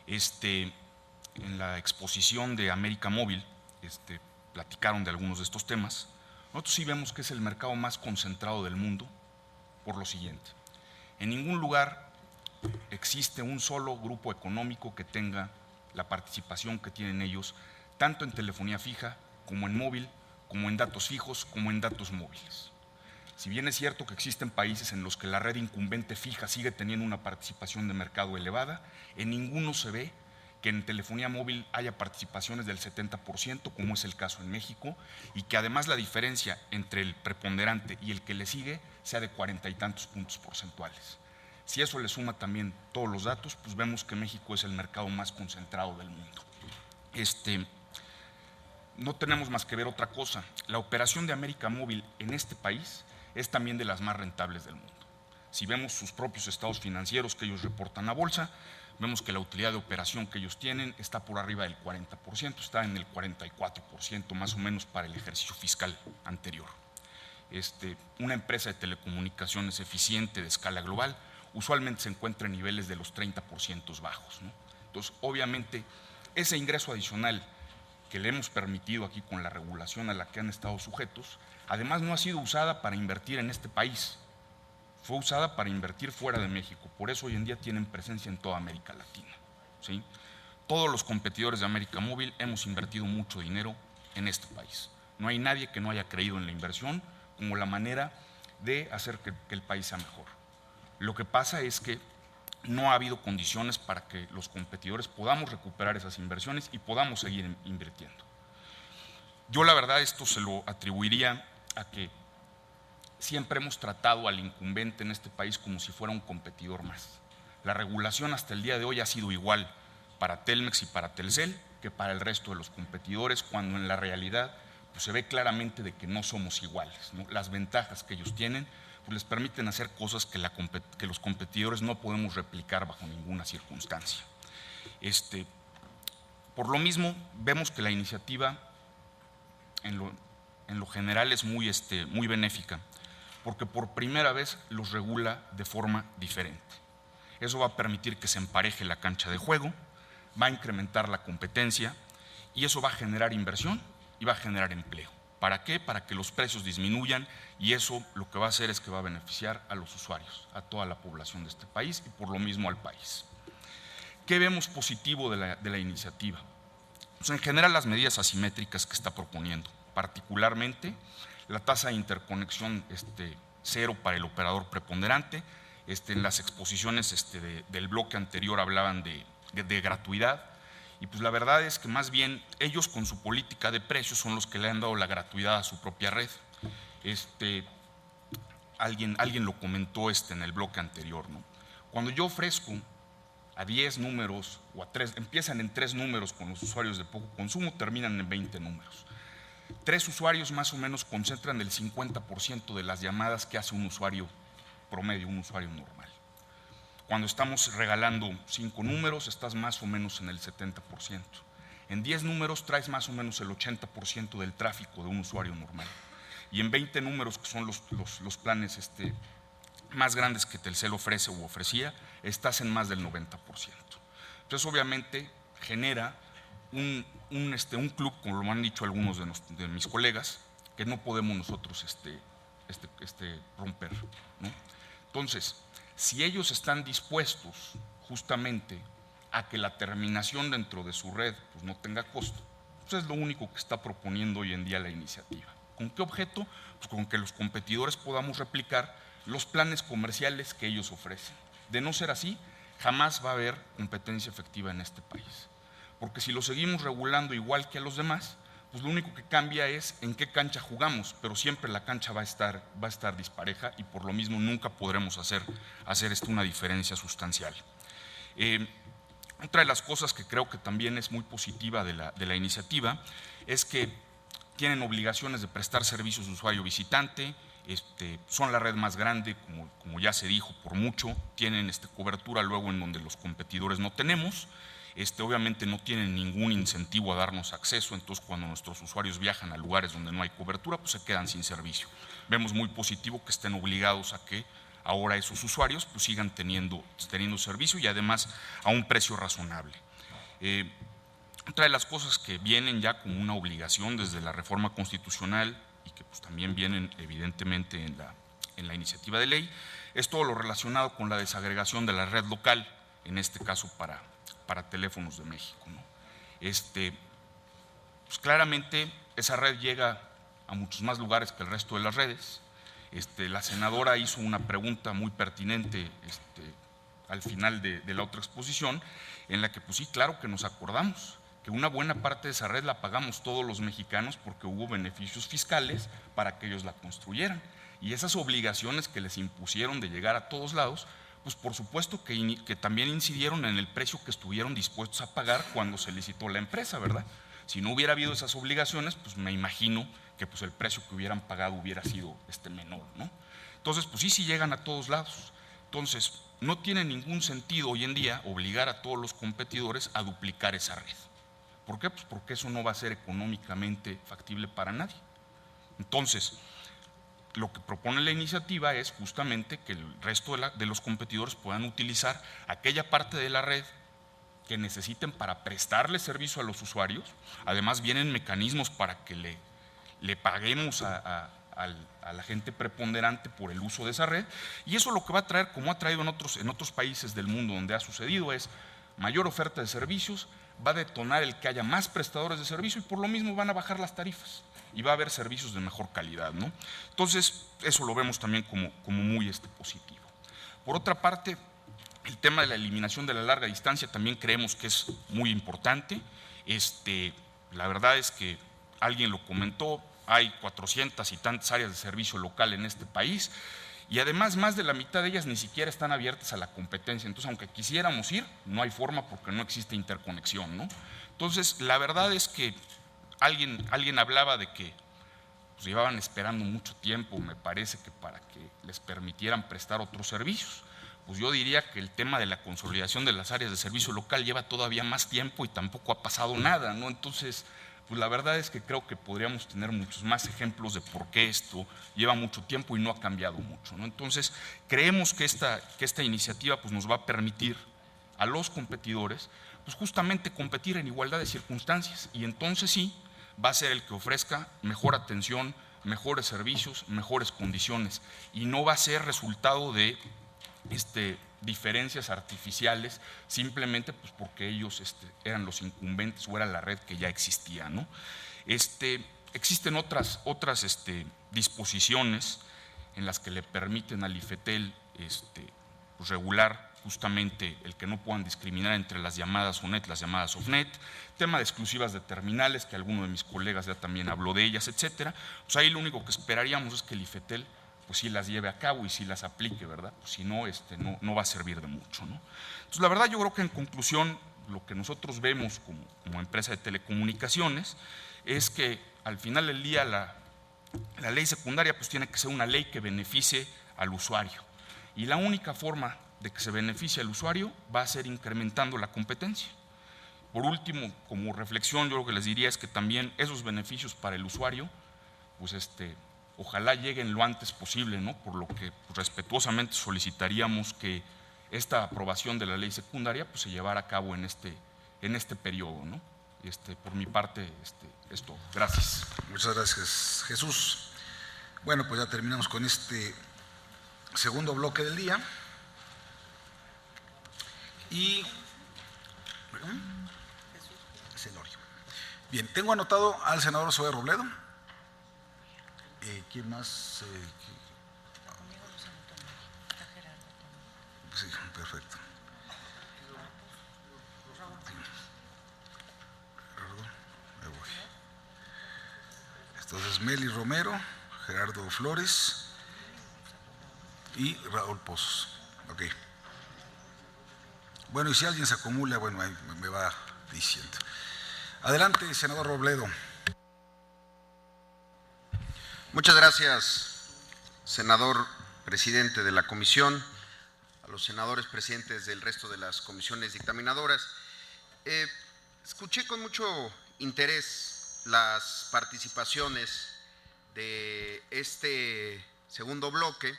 En la exposición de América Móvil platicaron de algunos de estos temas. Nosotros sí vemos que es el mercado más concentrado del mundo por lo siguiente: en ningún lugar existe un solo grupo económico que tenga la participación que tienen ellos, tanto en telefonía fija, como en móvil, como en datos fijos, como en datos móviles. Si bien es cierto que existen países en los que la red incumbente fija sigue teniendo una participación de mercado elevada, en ninguno se ve que en telefonía móvil haya participaciones del 70%, como es el caso en México, y que además la diferencia entre el preponderante y el que le sigue sea de 40 y tantos puntos porcentuales. Si eso le suma también todos los datos, pues vemos que México es el mercado más concentrado del mundo. no tenemos más que ver otra cosa. La operación de América Móvil en este país es también de las más rentables del mundo. Si vemos sus propios estados financieros que ellos reportan a bolsa, vemos que la utilidad de operación que ellos tienen está por arriba del 40%, está en el 44% más o menos para el ejercicio fiscal anterior. Una empresa de telecomunicaciones eficiente de escala global usualmente se encuentra en niveles de los 30% bajos, ¿no? Entonces, obviamente, ese ingreso adicional que le hemos permitido aquí con la regulación a la que han estado sujetos, además no ha sido usada para invertir en este país, fue usada para invertir fuera de México, por eso hoy en día tienen presencia en toda América Latina, ¿sí? Todos los competidores de América Móvil hemos invertido mucho dinero en este país. No hay nadie que no haya creído en la inversión como la manera de hacer que el país sea mejor. Lo que pasa es que no ha habido condiciones para que los competidores podamos recuperar esas inversiones y podamos seguir invirtiendo. Yo la verdad esto se lo atribuiría a que siempre hemos tratado al incumbente en este país como si fuera un competidor más. La regulación hasta el día de hoy ha sido igual para Telmex y para Telcel que para el resto de los competidores, cuando en la realidad pues, se ve claramente de que no somos iguales, ¿no? Las ventajas que ellos tienen pues, les permiten hacer cosas que los competidores no podemos replicar bajo ninguna circunstancia. Por lo mismo, vemos que la iniciativa en lo general es muy benéfica, porque por primera vez los regula de forma diferente. Eso va a permitir que se empareje la cancha de juego, va a incrementar la competencia y eso va a generar inversión y va a generar empleo. ¿Para qué? Para que los precios disminuyan y eso lo que va a hacer es que va a beneficiar a los usuarios, a toda la población de este país y por lo mismo al país. ¿Qué vemos positivo de la iniciativa? Pues en general las medidas asimétricas que está proponiendo, particularmente la tasa de interconexión cero para el operador preponderante. En las exposiciones del bloque anterior hablaban de gratuidad y pues la verdad es que más bien ellos con su política de precios son los que le han dado la gratuidad a su propia red. Alguien lo comentó en el bloque anterior, ¿no? Cuando yo ofrezco a 10 números o a 3, empiezan en 3 números con los usuarios de poco consumo, terminan en 20 números. 3 usuarios más o menos concentran el 50% de las llamadas que hace un usuario promedio, un usuario normal. Cuando estamos regalando 5 números, estás más o menos en el 70%. En 10 números traes más o menos el 80% del tráfico de un usuario normal. Y en 20 números, que son los planes más grandes que Telcel ofrece o ofrecía, estás en más del 90%. Entonces, obviamente, genera un club, como lo han dicho algunos de mis colegas, que no podemos nosotros romper, ¿no? Entonces, si ellos están dispuestos justamente a que la terminación dentro de su red pues, no tenga costo, pues es lo único que está proponiendo hoy en día la iniciativa. ¿Con qué objeto? Pues con que los competidores podamos replicar los planes comerciales que ellos ofrecen. De no ser así, jamás va a haber competencia efectiva en este país. Porque si lo seguimos regulando igual que a los demás, pues lo único que cambia es en qué cancha jugamos, pero siempre la cancha va a estar dispareja y por lo mismo nunca podremos hacer una diferencia sustancial. Otra de las cosas que creo que también es muy positiva de la iniciativa es que tienen obligaciones de prestar servicios de usuario visitante, son la red más grande, como ya se dijo, por mucho, tienen cobertura luego en donde los competidores no tenemos. Obviamente no tienen ningún incentivo a darnos acceso, entonces cuando nuestros usuarios viajan a lugares donde no hay cobertura, pues se quedan sin servicio. Vemos muy positivo que estén obligados a que ahora esos usuarios pues sigan teniendo servicio y además a un precio razonable. Otra de las cosas que vienen ya como una obligación desde la reforma constitucional y que pues también vienen evidentemente en la iniciativa de ley, es todo lo relacionado con la desagregación de la red local, en este caso para Teléfonos de México, ¿no? Pues claramente esa red llega a muchos más lugares que el resto de las redes. La senadora hizo una pregunta muy pertinente al final de la otra exposición, en la que pues sí, claro que nos acordamos que una buena parte de esa red la pagamos todos los mexicanos porque hubo beneficios fiscales para que ellos la construyeran. Y esas obligaciones que les impusieron de llegar a todos lados, pues por supuesto que también incidieron en el precio que estuvieron dispuestos a pagar cuando se licitó la empresa, ¿verdad? Si no hubiera habido esas obligaciones, pues me imagino que pues el precio que hubieran pagado hubiera sido menor, ¿no? Entonces, pues sí llegan a todos lados. Entonces, no tiene ningún sentido hoy en día obligar a todos los competidores a duplicar esa red. ¿Por qué? Pues porque eso no va a ser económicamente factible para nadie. Entonces, lo que propone la iniciativa es justamente que el resto de los competidores puedan utilizar aquella parte de la red que necesiten para prestarle servicio a los usuarios. Además, vienen mecanismos para que le paguemos a la gente preponderante por el uso de esa red, y eso lo que va a traer, como ha traído en otros países del mundo donde ha sucedido, es mayor oferta de servicios, va a detonar el que haya más prestadores de servicio y por lo mismo van a bajar las tarifas y va a haber servicios de mejor calidad, ¿no? Entonces, eso lo vemos también como muy positivo. Por otra parte, el tema de la eliminación de la larga distancia también creemos que es muy importante. La verdad es que alguien lo comentó, hay 400 y tantas áreas de servicio local en este país y además más de la mitad de ellas ni siquiera están abiertas a la competencia. Entonces, aunque quisiéramos ir, no hay forma porque no existe interconexión, ¿no? Entonces, la verdad es que alguien hablaba de que pues, llevaban esperando mucho tiempo, me parece que para que les permitieran prestar otros servicios. Pues yo diría que el tema de la consolidación de las áreas de servicio local lleva todavía más tiempo y tampoco ha pasado nada, ¿no? Entonces, pues la verdad es que creo que podríamos tener muchos más ejemplos de por qué esto lleva mucho tiempo y no ha cambiado mucho, ¿no? Entonces, creemos que esta iniciativa pues, nos va a permitir a los competidores pues justamente competir en igualdad de circunstancias y entonces sí va a ser el que ofrezca mejor atención, mejores servicios, mejores condiciones y no va a ser resultado de diferencias artificiales simplemente pues porque ellos eran los incumbentes o era la red que ya existía, ¿no? Existen otras disposiciones en las que le permiten al IFETEL pues regular justamente el que no puedan discriminar entre las llamadas ONET y las llamadas OFNET, tema de exclusivas de terminales, que alguno de mis colegas ya también habló de ellas, etcétera. Pues ahí lo único que esperaríamos es que el IFETEL pues sí las lleve a cabo y sí las aplique, ¿verdad? Pues si no, no va a servir de mucho, ¿no? Entonces, la verdad yo creo que en conclusión lo que nosotros vemos como empresa de telecomunicaciones es que al final del día la ley secundaria pues tiene que ser una ley que beneficie al usuario y la única forma de que se beneficie al usuario va a ser incrementando la competencia. Por último, como reflexión, yo lo que les diría es que también esos beneficios para el usuario, pues ojalá lleguen lo antes posible, ¿no? Por lo que pues, respetuosamente solicitaríamos que esta aprobación de la ley secundaria pues, se llevara a cabo en este periodo, ¿no? Por mi parte, es todo. Gracias. Muchas gracias, Jesús. Bueno, pues ya terminamos con este segundo bloque del día. Y bien, tengo anotado al senador Zoe Robledo. ¿Quién más? Sí, perfecto. Ahí voy. Entonces, Meli Romero, Gerardo Flores y Raúl Pozos. Ok. Bueno, y si alguien se acumula, bueno, ahí me va diciendo. Adelante, senador Robledo. Muchas gracias, senador presidente de la comisión, a los senadores presidentes del resto de las comisiones dictaminadoras. Escuché con mucho interés las participaciones de este segundo bloque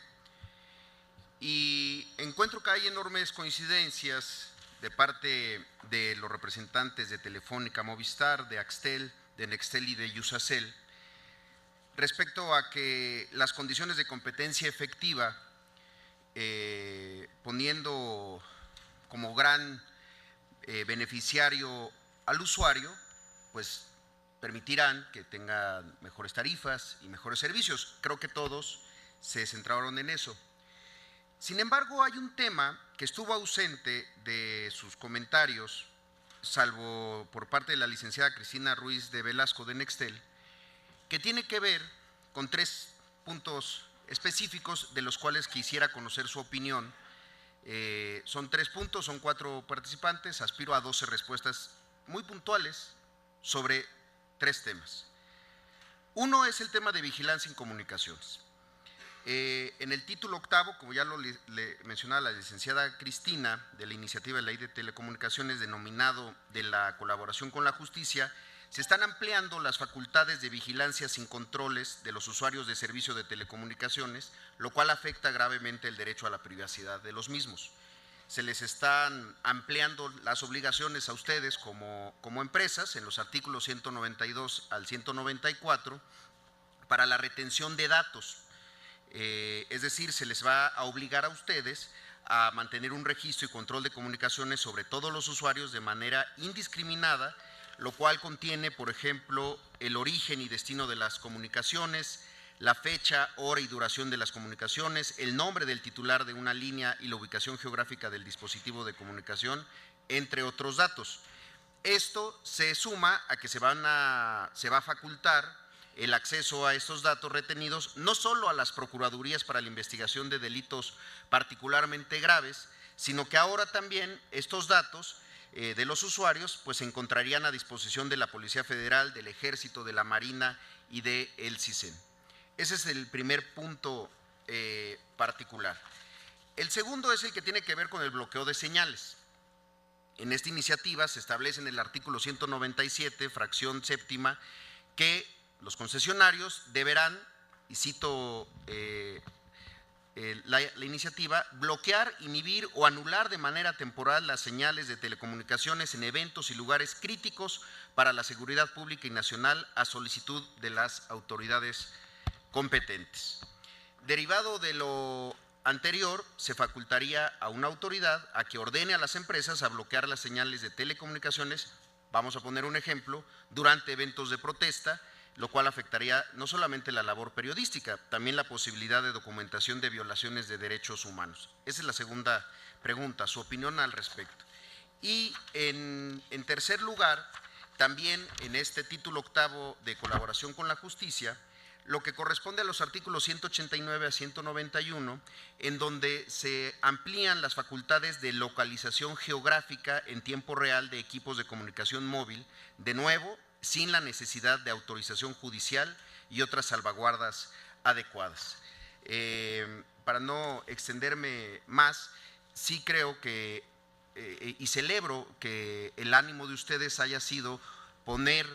y encuentro que hay enormes coincidencias de parte de los representantes de Telefónica Movistar, de Axtel, de Nextel y de Iusacell, respecto a que las condiciones de competencia efectiva, poniendo como gran beneficiario al usuario, pues permitirán que tenga mejores tarifas y mejores servicios. Creo que todos se centraron en eso. Sin embargo, hay un tema que estuvo ausente de sus comentarios, salvo por parte de la licenciada Cristina Ruiz de Velasco de Nextel, que tiene que ver con 3 puntos específicos de los cuales quisiera conocer su opinión. Son 3 puntos, son 4 participantes, aspiro a 12 respuestas muy puntuales sobre tres temas. Uno es el tema de vigilancia en comunicaciones. En el título octavo, como ya lo le mencionaba la licenciada Cristina, de la iniciativa de ley de telecomunicaciones denominado de la colaboración con la justicia, se están ampliando las facultades de vigilancia sin controles de los usuarios de servicio de telecomunicaciones, lo cual afecta gravemente el derecho a la privacidad de los mismos. Se les están ampliando las obligaciones a ustedes como empresas en los artículos 192 al 194 para la retención de datos. Es decir, se les va a obligar a ustedes a mantener un registro y control de comunicaciones sobre todos los usuarios de manera indiscriminada, lo cual contiene, por ejemplo, el origen y destino de las comunicaciones, la fecha, hora y duración de las comunicaciones, el nombre del titular de una línea y la ubicación geográfica del dispositivo de comunicación, entre otros datos. Esto se suma a que se va a facultar el acceso a estos datos retenidos no solo a las procuradurías para la investigación de delitos particularmente graves, sino que ahora también estos datos de los usuarios pues se encontrarían a disposición de la Policía Federal, del Ejército, de la Marina y del CISEN. Ese es el primer punto particular. El segundo es el que tiene que ver con el bloqueo de señales. En esta iniciativa se establece en el artículo 197, fracción séptima, que los concesionarios deberán, y cito la iniciativa, bloquear, inhibir o anular de manera temporal las señales de telecomunicaciones en eventos y lugares críticos para la seguridad pública y nacional a solicitud de las autoridades competentes. Derivado de lo anterior, se facultaría a una autoridad a que ordene a las empresas a bloquear las señales de telecomunicaciones, vamos a poner un ejemplo, durante eventos de protesta, lo cual afectaría no solamente la labor periodística, también la posibilidad de documentación de violaciones de derechos humanos. Esa es la segunda pregunta, su opinión al respecto. Y en tercer lugar, también en este título octavo de colaboración con la justicia, lo que corresponde a los artículos 189 a 191, en donde se amplían las facultades de localización geográfica en tiempo real de equipos de comunicación móvil, de nuevo, sin la necesidad de autorización judicial y otras salvaguardas adecuadas. Para no extenderme más, sí creo que, y celebro que el ánimo de ustedes haya sido poner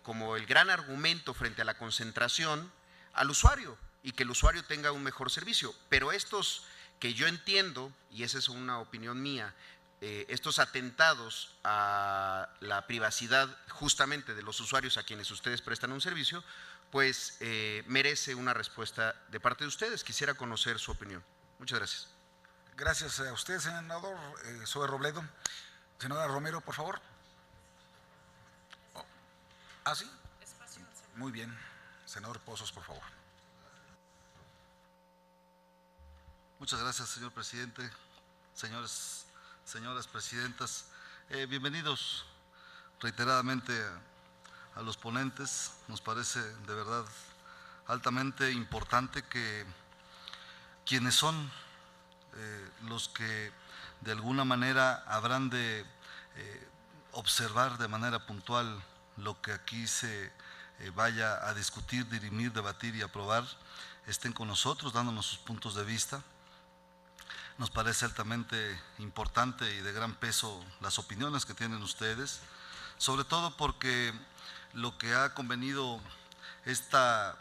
como el gran argumento frente a la concentración al usuario y que el usuario tenga un mejor servicio, pero estos que yo entiendo, y esa es una opinión mía, estos atentados a la privacidad justamente de los usuarios a quienes ustedes prestan un servicio, pues merece una respuesta de parte de ustedes. Quisiera conocer su opinión. Muchas gracias. Gracias a usted, senador Zoe Robledo. Senadora Romero, por favor. ¿Ah, sí? Muy bien. Senador Pozos, por favor. Muchas gracias, señor presidente, señoras presidentas. Bienvenidos reiteradamente a los ponentes. Nos parece de verdad altamente importante que quienes son los que de alguna manera habrán de observar de manera puntual lo que aquí se vaya a discutir, dirimir, debatir y aprobar, estén con nosotros dándonos sus puntos de vista. Nos parece altamente importante y de gran peso las opiniones que tienen ustedes, sobre todo porque lo que ha convenido esta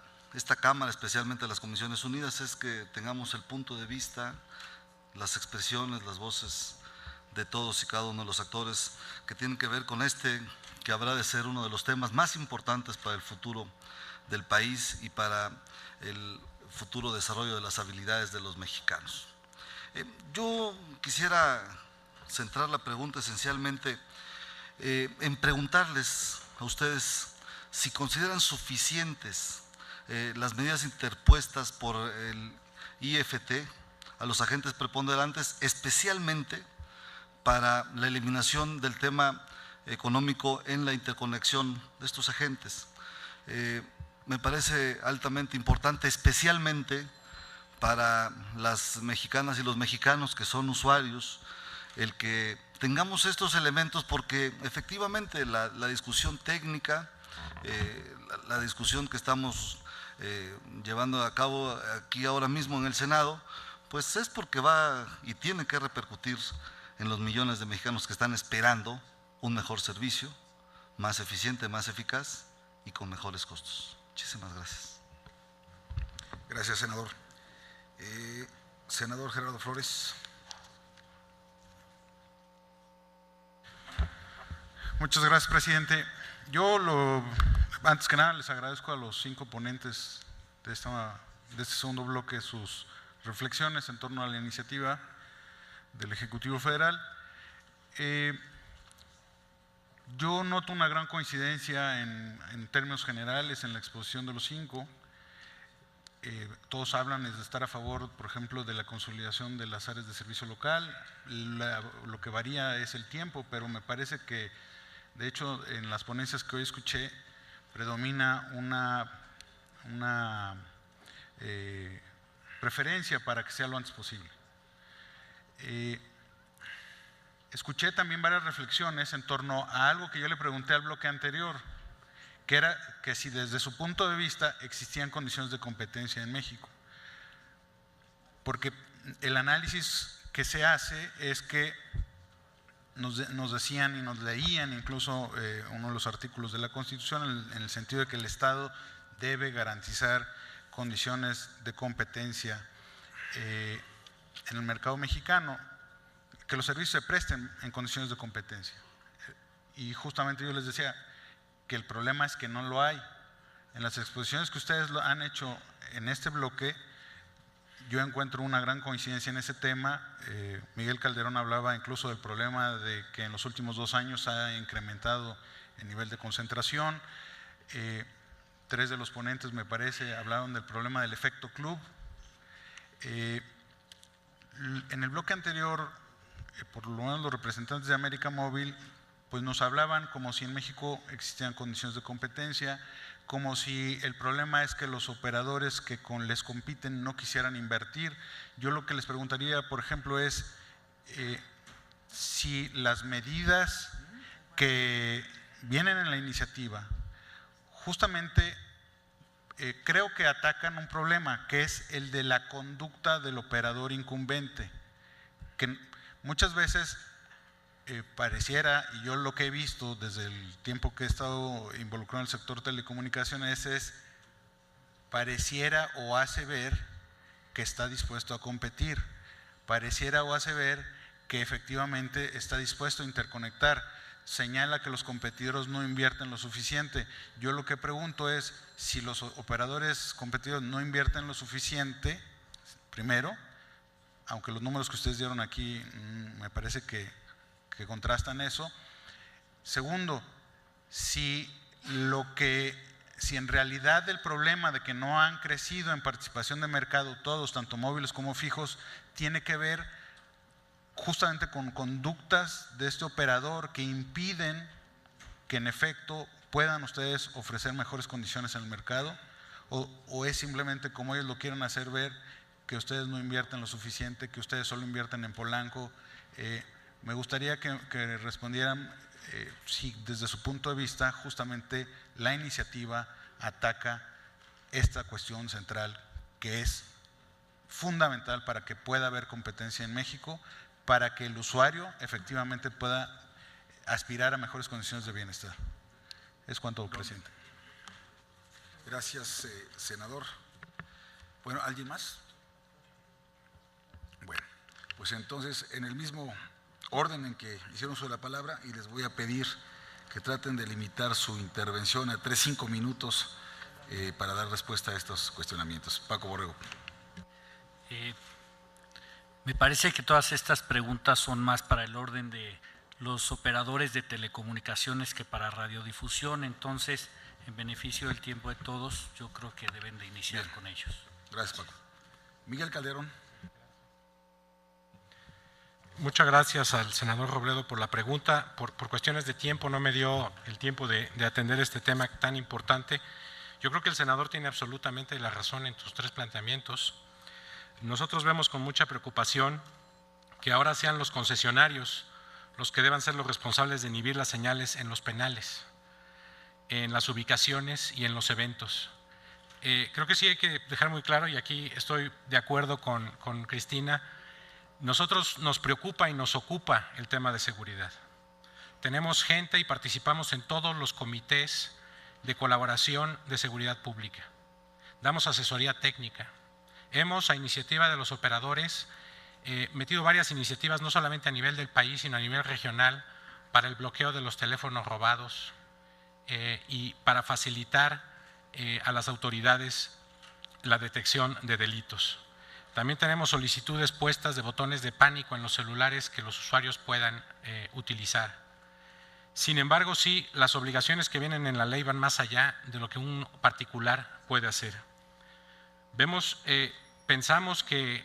Cámara, especialmente las Comisiones Unidas, es que tengamos el punto de vista, las expresiones, las voces de todos y cada uno de los actores que tienen que ver con que habrá de ser uno de los temas más importantes para el futuro del país y para el futuro desarrollo de las habilidades de los mexicanos. Yo quisiera centrar la pregunta esencialmente en preguntarles a ustedes si consideran suficientes las medidas interpuestas por el IFT a los agentes preponderantes, especialmente para la eliminación del tema económico en la interconexión de estos agentes. Me parece altamente importante, especialmente para las mexicanas y los mexicanos que son usuarios, el que tengamos estos elementos, porque efectivamente la discusión técnica la discusión que estamos llevando a cabo aquí ahora mismo en el Senado, pues es porque va y tiene que repercutir en los millones de mexicanos que están esperando un mejor servicio, más eficiente, más eficaz y con mejores costos. Muchísimas gracias. Gracias, senador. Senador Gerardo Flores. Muchas gracias, presidente. Antes que nada les agradezco a los 5 ponentes de este segundo bloque sus reflexiones en torno a la iniciativa del Ejecutivo Federal. Yo noto una gran coincidencia en términos generales en la exposición de los 5. Todos hablan de estar a favor, por ejemplo, de la consolidación de las áreas de servicio local. Lo que varía es el tiempo, pero me parece que, de hecho, en las ponencias que hoy escuché, predomina una preferencia para que sea lo antes posible. Escuché también varias reflexiones en torno a algo que yo le pregunté al bloque anterior, que era que si desde su punto de vista existían condiciones de competencia en México. Porque el análisis que se hace es que nos decían y nos leían incluso uno de los artículos de la Constitución en el sentido de que el Estado debe garantizar condiciones de competencia en el mercado mexicano, que los servicios se presten en condiciones de competencia. Y justamente yo les decía que el problema es que no lo hay. En las exposiciones que ustedes han hecho en este bloque, yo encuentro una gran coincidencia en ese tema. Miguel Calderón hablaba incluso del problema de que en los últimos 2 años ha incrementado el nivel de concentración. 3 de los ponentes, me parece, hablaron del problema del efecto club. En el bloque anterior, por lo menos los representantes de América Móvil, pues nos hablaban como si en México existían condiciones de competencia, como si el problema es que los operadores que les compiten no quisieran invertir. Yo lo que les preguntaría, por ejemplo, es si las medidas que vienen en la iniciativa justamente creo que atacan un problema, que es el de la conducta del operador incumbente, que muchas veces pareciera, y yo lo que he visto desde el tiempo que he estado involucrado en el sector telecomunicaciones es pareciera o hace ver que está dispuesto a competir, pareciera o hace ver que efectivamente está dispuesto a interconectar, señala que los competidores no invierten lo suficiente. Yo lo que pregunto es si los operadores competidores no invierten lo suficiente, primero, aunque los números que ustedes dieron aquí me parece que contrastan eso. Segundo, si en realidad el problema de que no han crecido en participación de mercado todos, tanto móviles como fijos, tiene que ver justamente con conductas de este operador que impiden que en efecto puedan ustedes ofrecer mejores condiciones en el mercado, o es simplemente como ellos lo quieren hacer ver, que ustedes no invierten lo suficiente, que ustedes solo invierten en Polanco. Me gustaría que respondieran si desde su punto de vista justamente la iniciativa ataca esta cuestión central que es fundamental para que pueda haber competencia en México, para que el usuario efectivamente pueda aspirar a mejores condiciones de bienestar. Es cuanto, presidente. Gracias, senador. Bueno, ¿alguien más? Bueno, pues entonces en el mismo orden en que hicieron uso de la palabra, y les voy a pedir que traten de limitar su intervención a 3-5 minutos para dar respuesta a estos cuestionamientos. Paco Borrego. Me parece que todas estas preguntas son más para el orden de los operadores de telecomunicaciones que para radiodifusión, entonces, en beneficio del tiempo de todos, yo creo que deben de iniciar Bien. Con ellos. Gracias, Paco. Miguel Calderón. Muchas gracias al senador Robledo por la pregunta. Por cuestiones de tiempo no me dio el tiempo de atender este tema tan importante. Yo creo que el senador tiene absolutamente la razón en sus 3 planteamientos. Nosotros vemos con mucha preocupación que ahora sean los concesionarios los que deban ser los responsables de inhibir las señales en los penales. en las ubicaciones y en los eventos. Creo que sí hay que dejar muy claro, y aquí estoy de acuerdo con Cristina, nosotros nos preocupa y nos ocupa el tema de seguridad. Tenemos gente y participamos en todos los comités de colaboración de seguridad pública. Damos asesoría técnica. Hemos, a iniciativa de los operadores, metido varias iniciativas, no solamente a nivel del país, sino a nivel regional, para el bloqueo de los teléfonos robados y para facilitar a las autoridades la detección de delitos. También tenemos solicitudes puestas de botones de pánico en los celulares que los usuarios puedan utilizar. Sin embargo, sí, las obligaciones que vienen en la ley van más allá de lo que un particular puede hacer. Pensamos que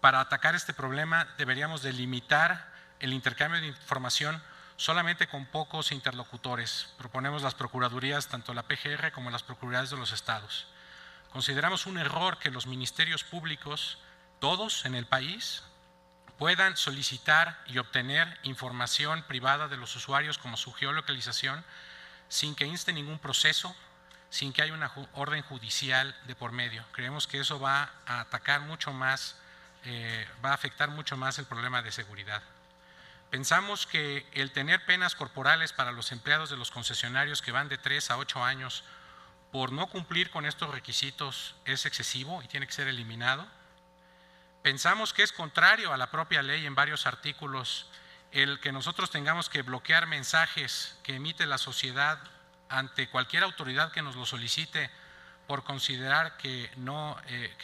para atacar este problema deberíamos de limitar el intercambio de información solamente con pocos interlocutores. Proponemos las procuradurías, tanto la PGR como las procuradurías de los estados. Consideramos un error que los ministerios públicos, todos en el país, puedan solicitar y obtener información privada de los usuarios como su geolocalización sin que inste ningún proceso, sin que haya una orden judicial de por medio. Creemos que eso va a atacar mucho más, va a afectar mucho más el problema de seguridad. Pensamos que el tener penas corporales para los empleados de los concesionarios que van de 3 a 8 años por no cumplir con estos requisitos es excesivo y tiene que ser eliminado. Pensamos que es contrario a la propia ley en varios artículos el que nosotros tengamos que bloquear mensajes que emite la sociedad ante cualquier autoridad que nos lo solicite por considerar que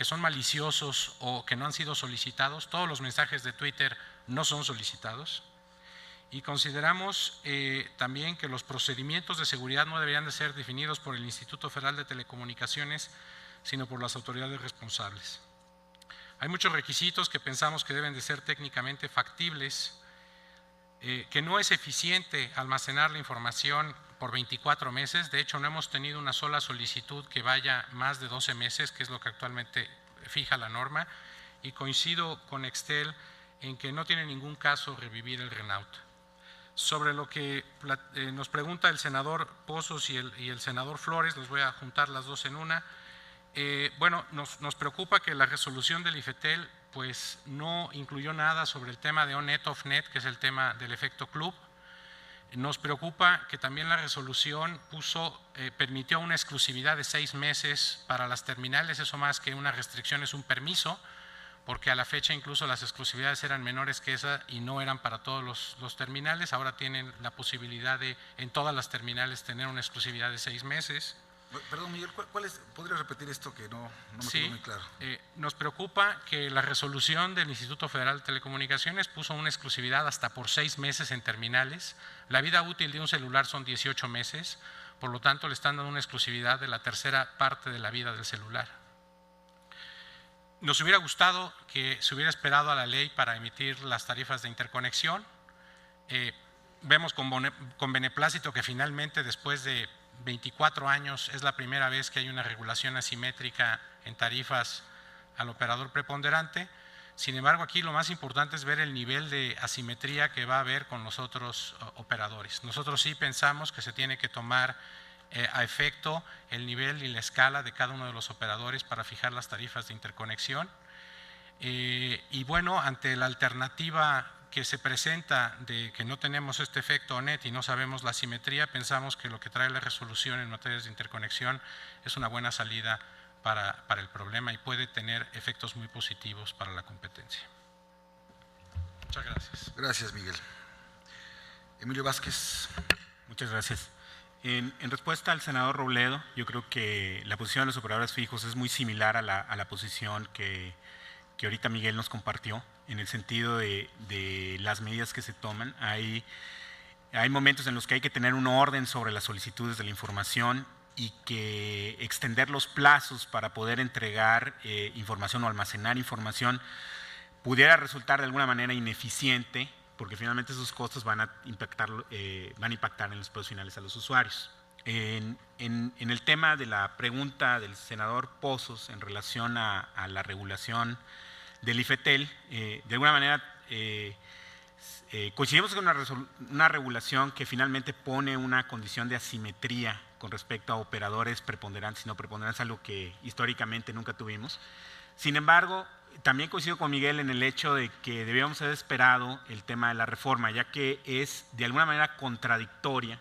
son maliciosos o que no han sido solicitados. Todos los mensajes de Twitter no son solicitados. Y consideramos también que los procedimientos de seguridad no deberían de ser definidos por el Instituto Federal de Telecomunicaciones, sino por las autoridades responsables. Hay muchos requisitos que pensamos que deben de ser técnicamente factibles, que no es eficiente almacenar la información por 24 meses. De hecho, no hemos tenido una sola solicitud que vaya más de 12 meses, que es lo que actualmente fija la norma, y coincido con Extel en que no tiene ningún caso revivir el Renault. Sobre lo que nos pregunta el senador Pozos y el senador Flores, los voy a juntar las dos en una. Bueno, nos preocupa que la resolución del IFETEL pues no incluyó nada sobre el tema de on-net, off-net, que es el tema del efecto club. Nos preocupa que también la resolución permitió una exclusividad de 6 meses para las terminales. Eso más que una restricción es un permiso, porque a la fecha incluso las exclusividades eran menores que esa y no eran para todos los terminales. Ahora tienen la posibilidad de en todas las terminales tener una exclusividad de 6 meses. Perdón, Miguel, ¿podría repetir esto que no me quedó muy claro? Nos preocupa que la resolución del Instituto Federal de Telecomunicaciones puso una exclusividad hasta por 6 meses en terminales. La vida útil de un celular son 18 meses, por lo tanto le están dando una exclusividad de la tercera parte de la vida del celular. Nos hubiera gustado que se hubiera esperado a la ley para emitir las tarifas de interconexión. Vemos con beneplácito que finalmente después de 24 años es la primera vez que hay una regulación asimétrica en tarifas al operador preponderante. Sin embargo, aquí lo más importante es ver el nivel de asimetría que va a haber con los otros operadores. Nosotros sí pensamos que se tiene que tomar a efecto el nivel y la escala de cada uno de los operadores para fijar las tarifas de interconexión. Y bueno, ante la alternativa que se presenta de que no tenemos este efecto ONET y no sabemos la asimetría, pensamos que lo que trae la resolución en materias de interconexión es una buena salida para el problema y puede tener efectos muy positivos para la competencia. Muchas gracias. Gracias, Miguel. Emilio Vázquez. Muchas gracias. En respuesta al senador Robledo, yo creo que la posición de los operadores fijos es muy similar a la posición que ahorita Miguel nos compartió, en el sentido de las medidas que se toman. Hay momentos en los que hay que tener un orden sobre las solicitudes de la información y que extender los plazos para poder entregar información o almacenar información pudiera resultar de alguna manera ineficiente, porque finalmente esos costos van a impactar en los precios finales a los usuarios. En el tema de la pregunta del senador Pozos en relación a la regulación del IFETEL, de alguna manera coincidimos con una regulación que finalmente pone una condición de asimetría con respecto a operadores preponderantes y no preponderantes, algo que históricamente nunca tuvimos. Sin embargo, también coincido con Miguel en el hecho de que debíamos haber esperado el tema de la reforma, ya que es de alguna manera contradictoria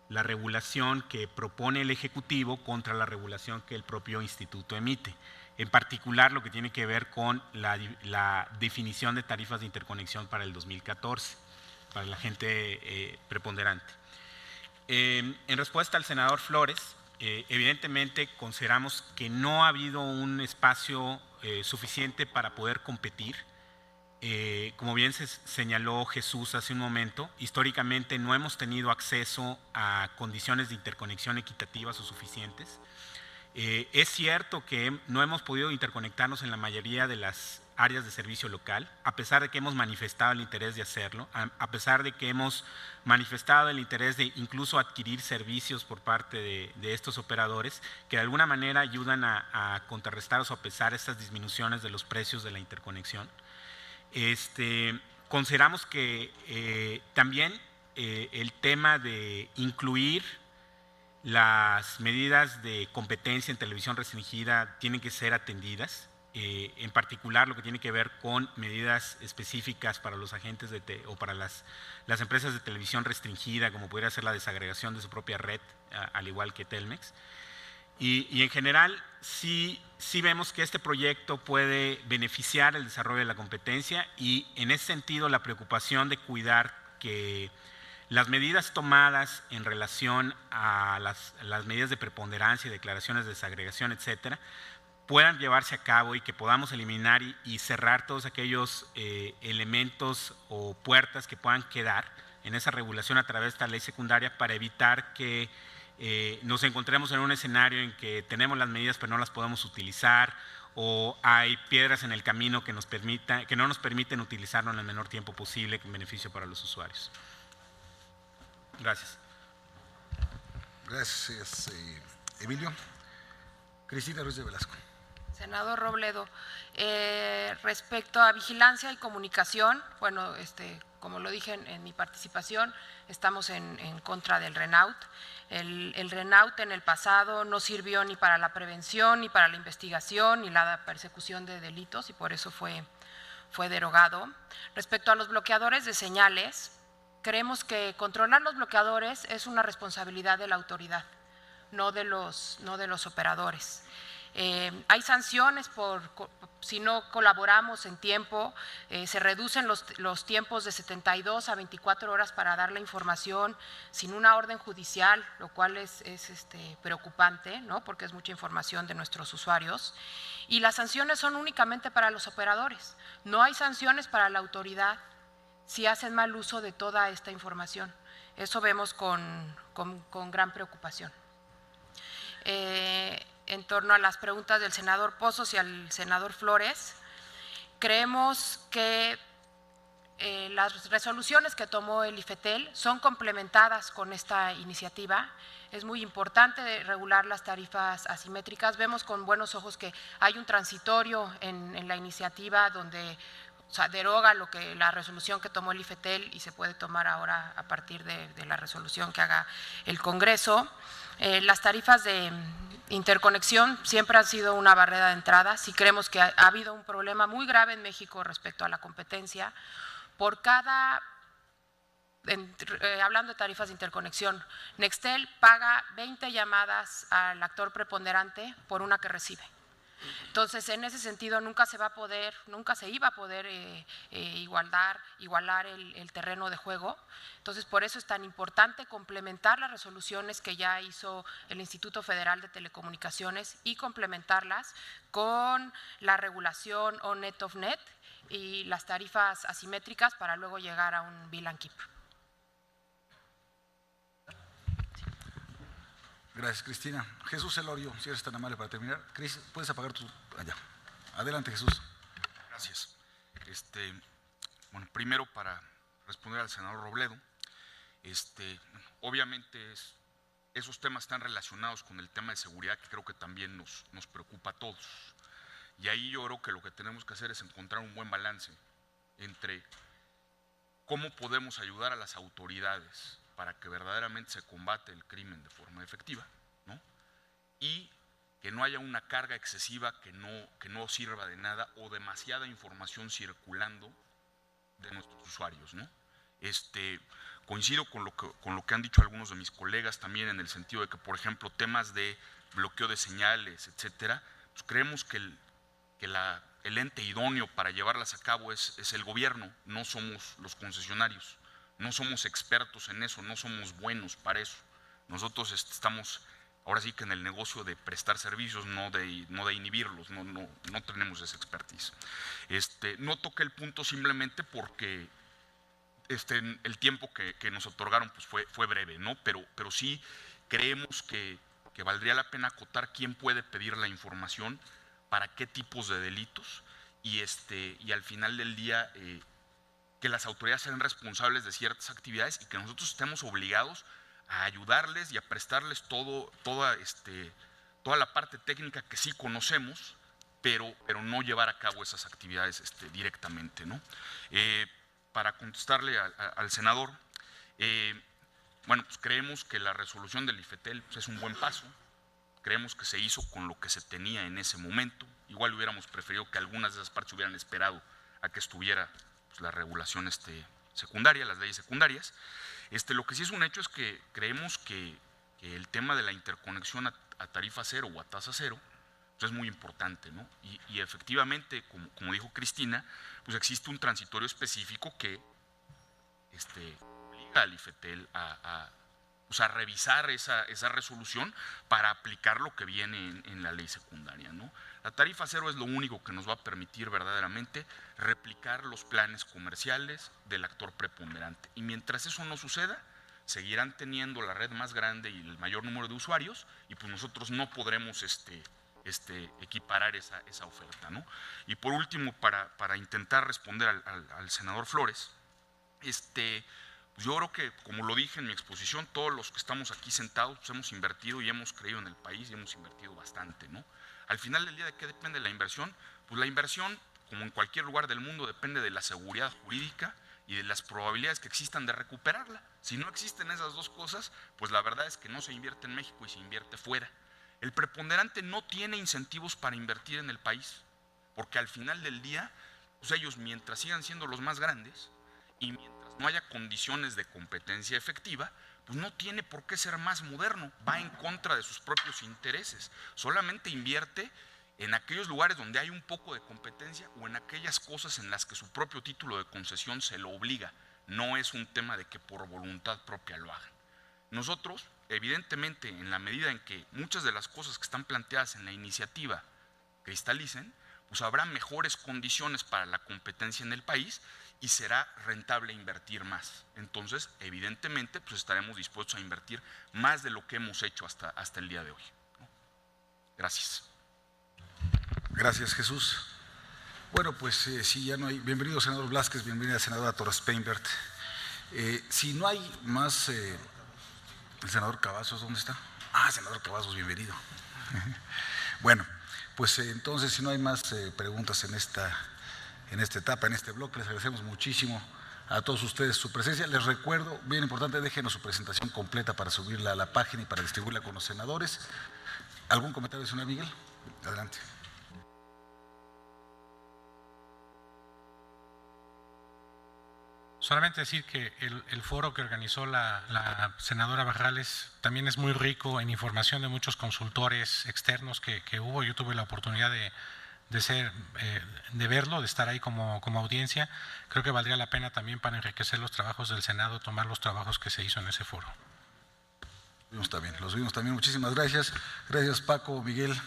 la regulación que propone el Ejecutivo contra la regulación que el propio Instituto emite. En particular, lo que tiene que ver con la definición de tarifas de interconexión para el 2014, para la gente preponderante. En respuesta al senador Flores, evidentemente consideramos que no ha habido un espacio suficiente para poder competir. Como bien se señaló Jesús hace un momento, históricamente no hemos tenido acceso a condiciones de interconexión equitativas o suficientes. Es cierto que no hemos podido interconectarnos en la mayoría de las áreas de servicio local, a pesar de que hemos manifestado el interés de hacerlo, a pesar de que hemos manifestado el interés de incluso adquirir servicios por parte de estos operadores, que de alguna manera ayudan a contrarrestar o sopesar estas disminuciones de los precios de la interconexión. Consideramos que también el tema de incluir las medidas de competencia en televisión restringida tienen que ser atendidas, en particular lo que tiene que ver con medidas específicas para los agentes o para las empresas de televisión restringida, como pudiera ser la desagregación de su propia red, al igual que Telmex. Y en general sí vemos que este proyecto puede beneficiar el desarrollo de la competencia y en ese sentido la preocupación de cuidar que las medidas tomadas en relación a las medidas de preponderancia y declaraciones de desagregación, etcétera, puedan llevarse a cabo y que podamos eliminar y cerrar todos aquellos elementos o puertas que puedan quedar en esa regulación a través de esta ley secundaria para evitar que nos encontremos en un escenario en que tenemos las medidas pero no las podemos utilizar o hay piedras en el camino que no nos permiten utilizarlo en el menor tiempo posible en beneficio para los usuarios. Gracias. Gracias, Emilio. Cristina Ruiz de Velasco. Senador Robledo, respecto a vigilancia y comunicación, bueno, como lo dije en mi participación, estamos en contra del RENAUT. El RENAUT en el pasado no sirvió ni para la prevención, ni para la investigación, ni la persecución de delitos y por eso fue derogado. Respecto a los bloqueadores de señales, creemos que controlar los bloqueadores es una responsabilidad de la autoridad, no de los operadores. Hay sanciones si no colaboramos en tiempo, se reducen los tiempos de 72 a 24 horas para dar la información sin una orden judicial, lo cual es preocupante, ¿no? Porque es mucha información de nuestros usuarios. Y las sanciones son únicamente para los operadores, no hay sanciones para la autoridad si hacen mal uso de toda esta información. Eso vemos con gran preocupación. En torno a las preguntas del senador Pozos y al senador Flores, creemos que las resoluciones que tomó el IFETEL son complementadas con esta iniciativa. Es muy importante regular las tarifas asimétricas. Vemos con buenos ojos que hay un transitorio en la iniciativa donde deroga la resolución que tomó el IFETEL y se puede tomar ahora a partir de la resolución que haga el Congreso. Las tarifas de interconexión siempre han sido una barrera de entrada. Sí creemos que ha habido un problema muy grave en México respecto a la competencia. Hablando de tarifas de interconexión, Nextel paga 20 llamadas al actor preponderante por una que recibe. Entonces, en ese sentido, nunca se iba a poder igualar el terreno de juego. Entonces, por eso es tan importante complementar las resoluciones que ya hizo el Instituto Federal de Telecomunicaciones y complementarlas con la regulación on-net, off-net y las tarifas asimétricas para luego llegar a un bill and keep. Gracias, Cristina. Jesús Elorio, si eres tan amable para terminar. Cris, puedes apagar tu… allá. Adelante, Jesús. Gracias. Bueno, primero para responder al senador Robledo, obviamente esos temas están relacionados con el tema de seguridad que creo que también nos preocupa a todos. Y ahí yo creo que lo que tenemos que hacer es encontrar un buen balance entre cómo podemos ayudar a las autoridades para que verdaderamente se combate el crimen de forma efectiva y que no haya una carga excesiva que no sirva de nada o demasiada información circulando de nuestros usuarios, ¿no? Coincido con lo que han dicho algunos de mis colegas también, en el sentido de que, por ejemplo, temas de bloqueo de señales, etcétera, pues creemos que el ente idóneo para llevarlas a cabo es el gobierno, no somos los concesionarios, no somos expertos en eso, no somos buenos para eso. Nosotros estamos ahora sí que en el negocio de prestar servicios, no de inhibirlos, no tenemos esa expertise. No toqué el punto simplemente porque el tiempo que nos otorgaron pues fue breve, ¿no? Pero sí creemos que valdría la pena acotar quién puede pedir la información, para qué tipos de delitos, y al final del día que las autoridades sean responsables de ciertas actividades y que nosotros estemos obligados a ayudarles y a prestarles toda la parte técnica que sí conocemos, pero no llevar a cabo esas actividades directamente, ¿no? Para contestarle al senador, bueno, pues creemos que la resolución del IFETEL pues, es un buen paso. Creemos que se hizo con lo que se tenía en ese momento. Igual hubiéramos preferido que algunas de esas partes hubieran esperado a que estuviera pues, la regulación secundaria, las leyes secundarias. Lo que sí es un hecho es que creemos que el tema de la interconexión a tarifa cero o a tasa cero pues es muy importante, ¿no? Y efectivamente, como dijo Cristina, pues existe un transitorio específico que obliga al IFETEL a revisar esa resolución para aplicar lo que viene en la ley secundaria, ¿no? La tarifa cero es lo único que nos va a permitir verdaderamente replicar los planes comerciales del actor preponderante. Y mientras eso no suceda, seguirán teniendo la red más grande y el mayor número de usuarios, y pues nosotros no podremos equiparar esa oferta, ¿no? Y por último, para intentar responder al senador Flores, yo creo que, como lo dije en mi exposición, todos los que estamos aquí sentados pues hemos invertido y hemos creído en el país y hemos invertido bastante, ¿no? Al final del día, ¿de qué depende la inversión? Pues la inversión, como en cualquier lugar del mundo, depende de la seguridad jurídica y de las probabilidades que existan de recuperarla. Si no existen esas dos cosas, pues la verdad es que no se invierte en México y se invierte fuera. El preponderante no tiene incentivos para invertir en el país, porque al final del día, pues ellos, mientras sigan siendo los más grandes y mientras no haya condiciones de competencia efectiva, pues no tiene por qué ser más moderno, va en contra de sus propios intereses, solamente invierte en aquellos lugares donde hay un poco de competencia o en aquellas cosas en las que su propio título de concesión se lo obliga, no es un tema de que por voluntad propia lo hagan. Nosotros, evidentemente, en la medida en que muchas de las cosas que están planteadas en la iniciativa cristalicen, pues habrá mejores condiciones para la competencia en el país y será rentable invertir más. Entonces, evidentemente, pues estaremos dispuestos a invertir más de lo que hemos hecho hasta el día de hoy, ¿no? Gracias. Gracias, Jesús. Bueno, pues si ya no hay… Bienvenido, senador Blázquez, bienvenida, senadora Torres Peinbert. Si no hay más… el senador Cavazos, ¿dónde está? Senador Cavazos, bienvenido. Bueno, pues entonces, si no hay más preguntas en esta etapa, en este bloque, les agradecemos muchísimo a todos ustedes su presencia. Les recuerdo, bien importante, déjenos su presentación completa para subirla a la página y para distribuirla con los senadores. ¿Algún comentario, señor Miguel? Adelante. Solamente decir que el foro que organizó la senadora Barrales también es muy rico en información de muchos consultores externos que hubo. Yo tuve la oportunidad de verlo, de estar ahí como audiencia. Creo que valdría la pena también, para enriquecer los trabajos del Senado, tomar los trabajos que se hizo en ese foro. Los vimos también. Muchísimas gracias. Gracias, Paco, Miguel,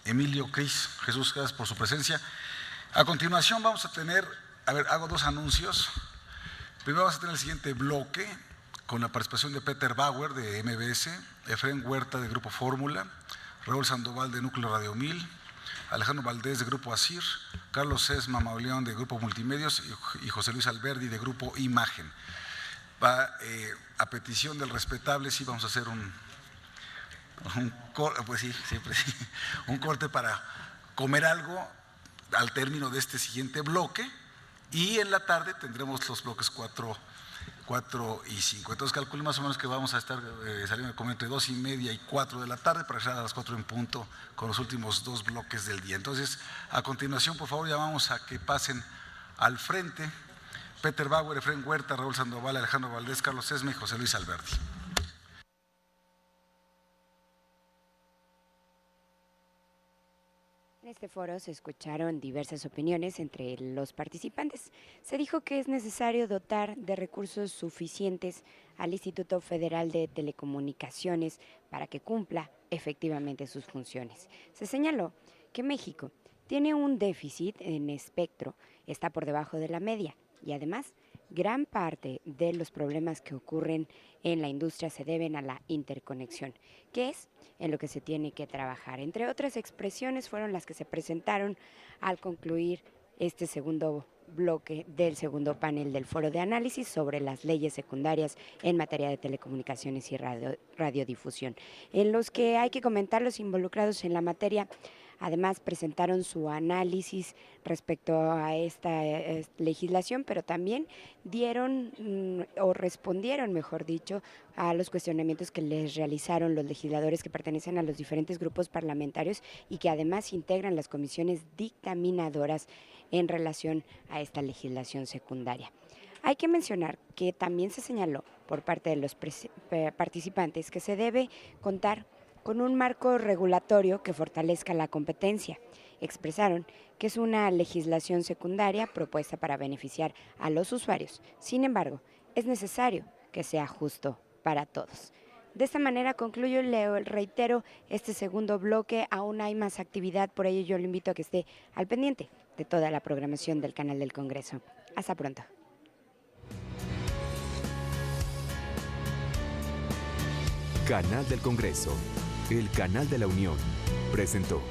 Emilio, Cris, Jesús, gracias por su presencia. A continuación vamos a tener… hago dos anuncios. Primero vamos a tener el siguiente bloque con la participación de Peter Bauer de MBS, Efraín Huerta de Grupo Fórmula, Raúl Sandoval de Núcleo Radio 1000, Alejandro Valdés de Grupo ASIR, Carlos Sesma Mauleón de Grupo Multimedios y José Luis Alberdi de Grupo Imagen. A petición del respetable, sí vamos a hacer un corte para comer algo al término de este siguiente bloque. Y en la tarde tendremos los bloques 4 4:05. Entonces calculo más o menos que vamos a estar saliendo de comer entre 2:30 y 4 de la tarde para llegar a las 4 en punto con los últimos 2 bloques del día. Entonces, a continuación, por favor, llamamos a que pasen al frente Peter Bauer, Efraín Huerta, Raúl Sandoval, Alejandro Valdés, Carlos Esme y José Luis Alberti. En este foro se escucharon diversas opiniones entre los participantes. Se dijo que es necesario dotar de recursos suficientes al Instituto Federal de Telecomunicaciones para que cumpla efectivamente sus funciones. Se señaló que México tiene un déficit en espectro, está por debajo de la media y además gran parte de los problemas que ocurren en la industria se deben a la interconexión, que es en lo que se tiene que trabajar. Entre otras expresiones fueron las que se presentaron al concluir este segundo bloque del segundo panel del foro de análisis sobre las leyes secundarias en materia de telecomunicaciones y radiodifusión, en los que hay que comentar los involucrados en la materia. Además, presentaron su análisis respecto a esta legislación, pero también dieron o respondieron, mejor dicho, a los cuestionamientos que les realizaron los legisladores que pertenecen a los diferentes grupos parlamentarios y que además integran las comisiones dictaminadoras en relación a esta legislación secundaria. Hay que mencionar que también se señaló por parte de los participantes que se debe contar con un marco regulatorio que fortalezca la competencia. Expresaron que es una legislación secundaria propuesta para beneficiar a los usuarios. Sin embargo, es necesario que sea justo para todos. De esta manera concluyo, reitero, este segundo bloque. Aún hay más actividad, por ello yo le invito a que esté al pendiente de toda la programación del canal del Congreso. Hasta pronto. Canal del Congreso, el canal de la Unión, presentó.